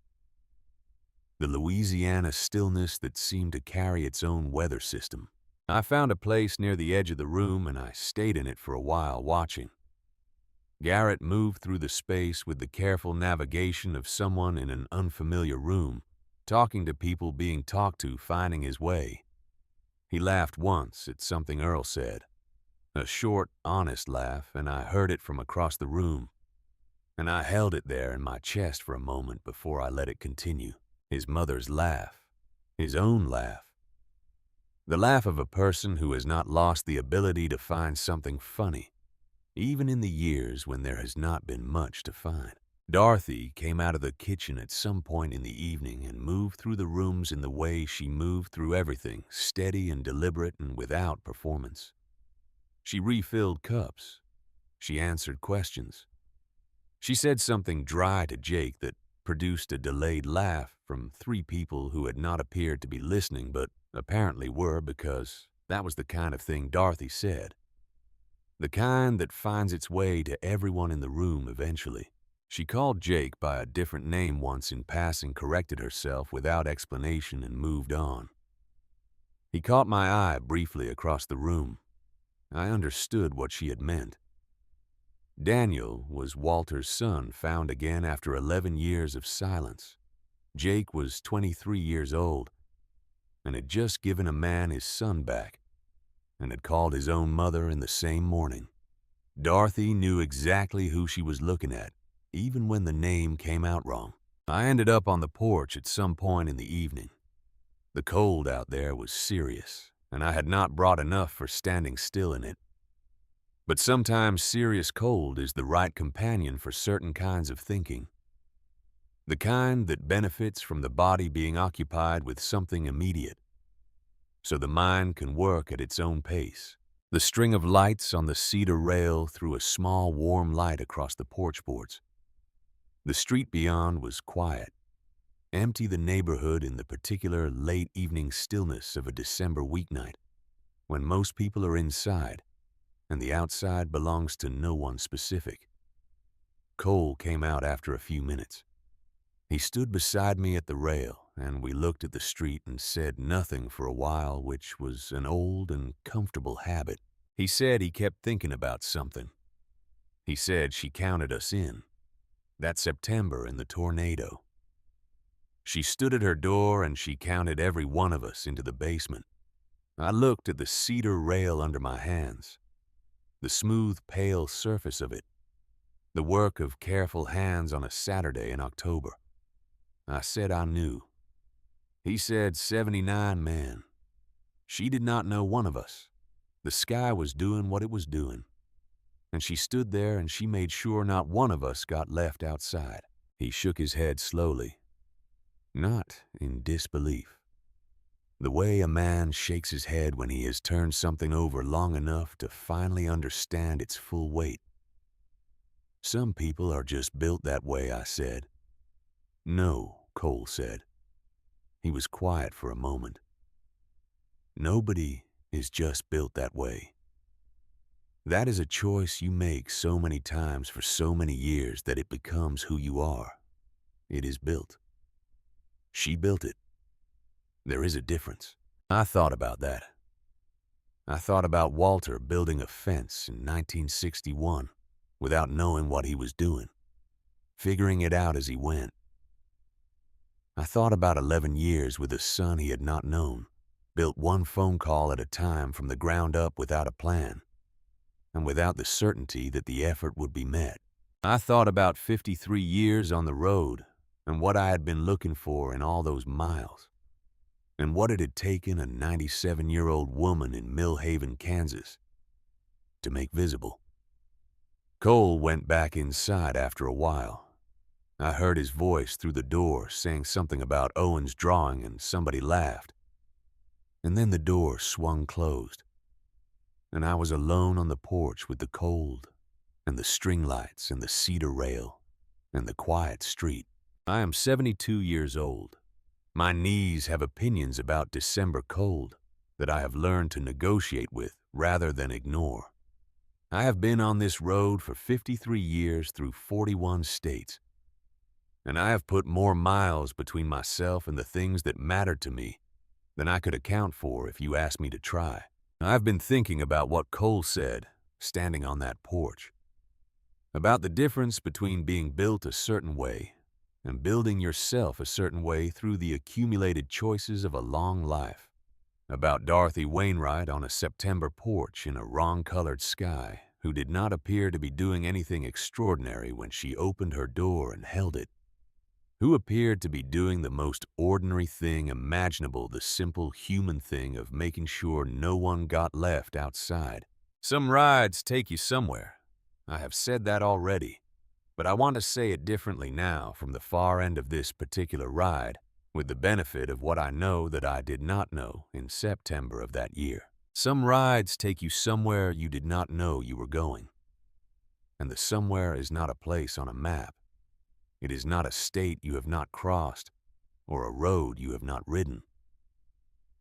The Louisiana stillness that seemed to carry its own weather system. I found a place near the edge of the room and I stayed in it for a while watching. Garrett moved through the space with the careful navigation of someone in an unfamiliar room, talking to people being talked to, finding his way. He laughed once at something Earl said, a short, honest laugh, and I heard it from across the room, and I held it there in my chest for a moment before I let it continue. His mother's laugh, his own laugh, the laugh of a person who has not lost the ability to find something funny, even in the years when there has not been much to find. Dorothy came out of the kitchen at some point in the evening and moved through the rooms in the way she moved through everything, steady and deliberate and without performance. She refilled cups. She answered questions. She said something dry to Jake that produced a delayed laugh from 3 people who had not appeared to be listening but apparently were, because that was the kind of thing Dorothy said. The kind that finds its way to everyone in the room eventually. She called Jake by a different name once in passing, corrected herself without explanation, and moved on. He caught my eye briefly across the room. I understood what she had meant. Daniel was Walter's son, found again after 11 years of silence. Jake was 23 years old and had just given a man his son back and had called his own mother in the same morning. Dorothy knew exactly who she was looking at, even when the name came out wrong. I ended up on the porch at some point in the evening. The cold out there was serious, and I had not brought enough for standing still in it. But sometimes serious cold is the right companion for certain kinds of thinking. The kind that benefits from the body being occupied with something immediate, so the mind can work at its own pace. The string of lights on the cedar rail threw a small warm light across the porch boards. The street beyond was quiet, empty, the neighborhood in the particular late evening stillness of a December weeknight, when most people are inside, and the outside belongs to no one specific. Cole came out after a few minutes. He stood beside me at the rail, and we looked at the street and said nothing for a while, which was an old and comfortable habit. He said he kept thinking about something. He said she counted us in, that September in the tornado. She stood at her door and she counted every one of us into the basement. I looked at the cedar rail under my hands, the smooth, pale surface of it, the work of careful hands on a Saturday in October. I said I knew. He said 79 men. She did not know one of us. The sky was doing what it was doing. And she stood there and she made sure not one of us got left outside. He shook his head slowly, not in disbelief. The way a man shakes his head when he has turned something over long enough to finally understand its full weight. Some people are just built that way, I said. No, Cole said. He was quiet for a moment. Nobody is just built that way. That is a choice you make so many times for so many years that it becomes who you are. It is built. She built it. There is a difference. I thought about that. I thought about Walter building a fence in 1961 without knowing what he was doing, figuring it out as he went. I thought about 11 years with a son he had not known, built one phone call at a time from the ground up without a plan, and without the certainty that the effort would be met. I thought about 53 years on the road and what I had been looking for in all those miles, and what it had taken a 97-year-old woman in Mill Haven, Kansas, to make visible. Cole went back inside after a while. I heard his voice through the door saying something about Owen's drawing, and somebody laughed. And then the door swung closed, and I was alone on the porch with the cold and the string lights and the cedar rail and the quiet street. I am 72 years old. My knees have opinions about December cold that I have learned to negotiate with rather than ignore. I have been on this road for 53 years through 41 states, and I have put more miles between myself and the things that mattered to me than I could account for if you asked me to try. I've been thinking about what Cole said, standing on that porch, about the difference between being built a certain way and building yourself a certain way through the accumulated choices of a long life, about Dorothy Wainwright on a September porch in a wrong-colored sky who did not appear to be doing anything extraordinary when she opened her door and held it, who appeared to be doing the most ordinary thing imaginable, the simple human thing of making sure no one got left outside. Some rides take you somewhere. I have said that already, but I want to say it differently now from the far end of this particular ride, with the benefit of what I know that I did not know in September of that year. Some rides take you somewhere you did not know you were going, and the somewhere is not a place on a map. It is not a state you have not crossed or a road you have not ridden.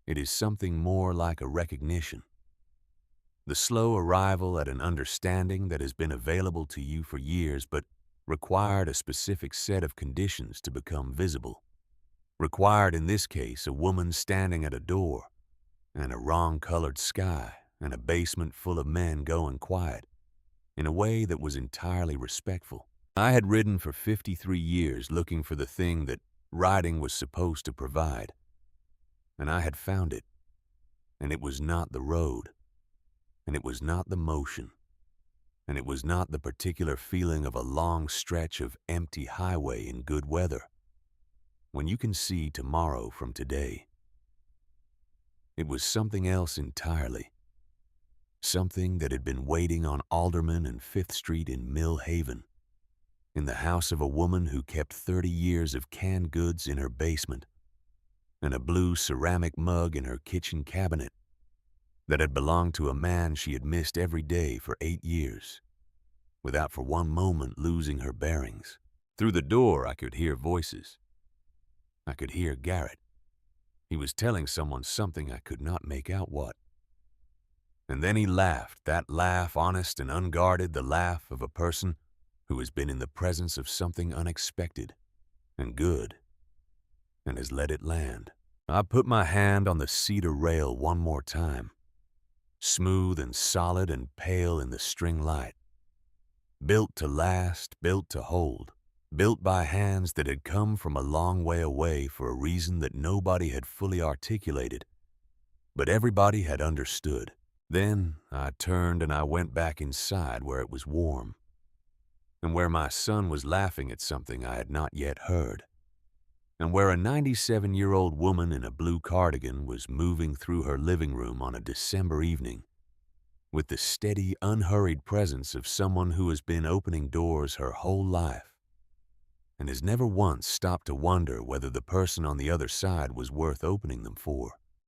It is something more like a recognition, the slow arrival at an understanding that has been available to you for years but required a specific set of conditions to become visible. Required in this case a woman standing at a door and a wrong-colored sky and a basement full of men going quiet in a way that was entirely respectful. I had ridden for 53 years looking for the thing that riding was supposed to provide, and I had found it, and it was not the road, and it was not the motion, and it was not the particular feeling of a long stretch of empty highway in good weather, when you can see tomorrow from today. It was something else entirely, something that had been waiting on Alderman and 5th Street in Mill Haven, in the house of a woman who kept 30 years of canned goods in her basement, and a blue ceramic mug in her kitchen cabinet that had belonged to a man she had missed every day for 8 years, without for one moment losing her bearings. Through the door I could hear voices. I could hear Garrett. He was telling someone something I could not make out what. And then he laughed, that laugh honest and unguarded, the laugh of a person who has been in the presence of something unexpected and good and has let it land. I put my hand on the cedar rail one more time, smooth and solid and pale in the string light. Built to last, built to hold, built by hands that had come from a long way away for a reason that nobody had fully articulated, but everybody had understood. Then I turned and I went back inside where it was warm, and where my son was laughing at something I had not yet heard, and where a 97-year-old woman in a blue cardigan was moving through her living room on a December evening with the steady, unhurried presence of someone who has been opening doors her whole life and has never once stopped to wonder whether the person on the other side was worth opening them for.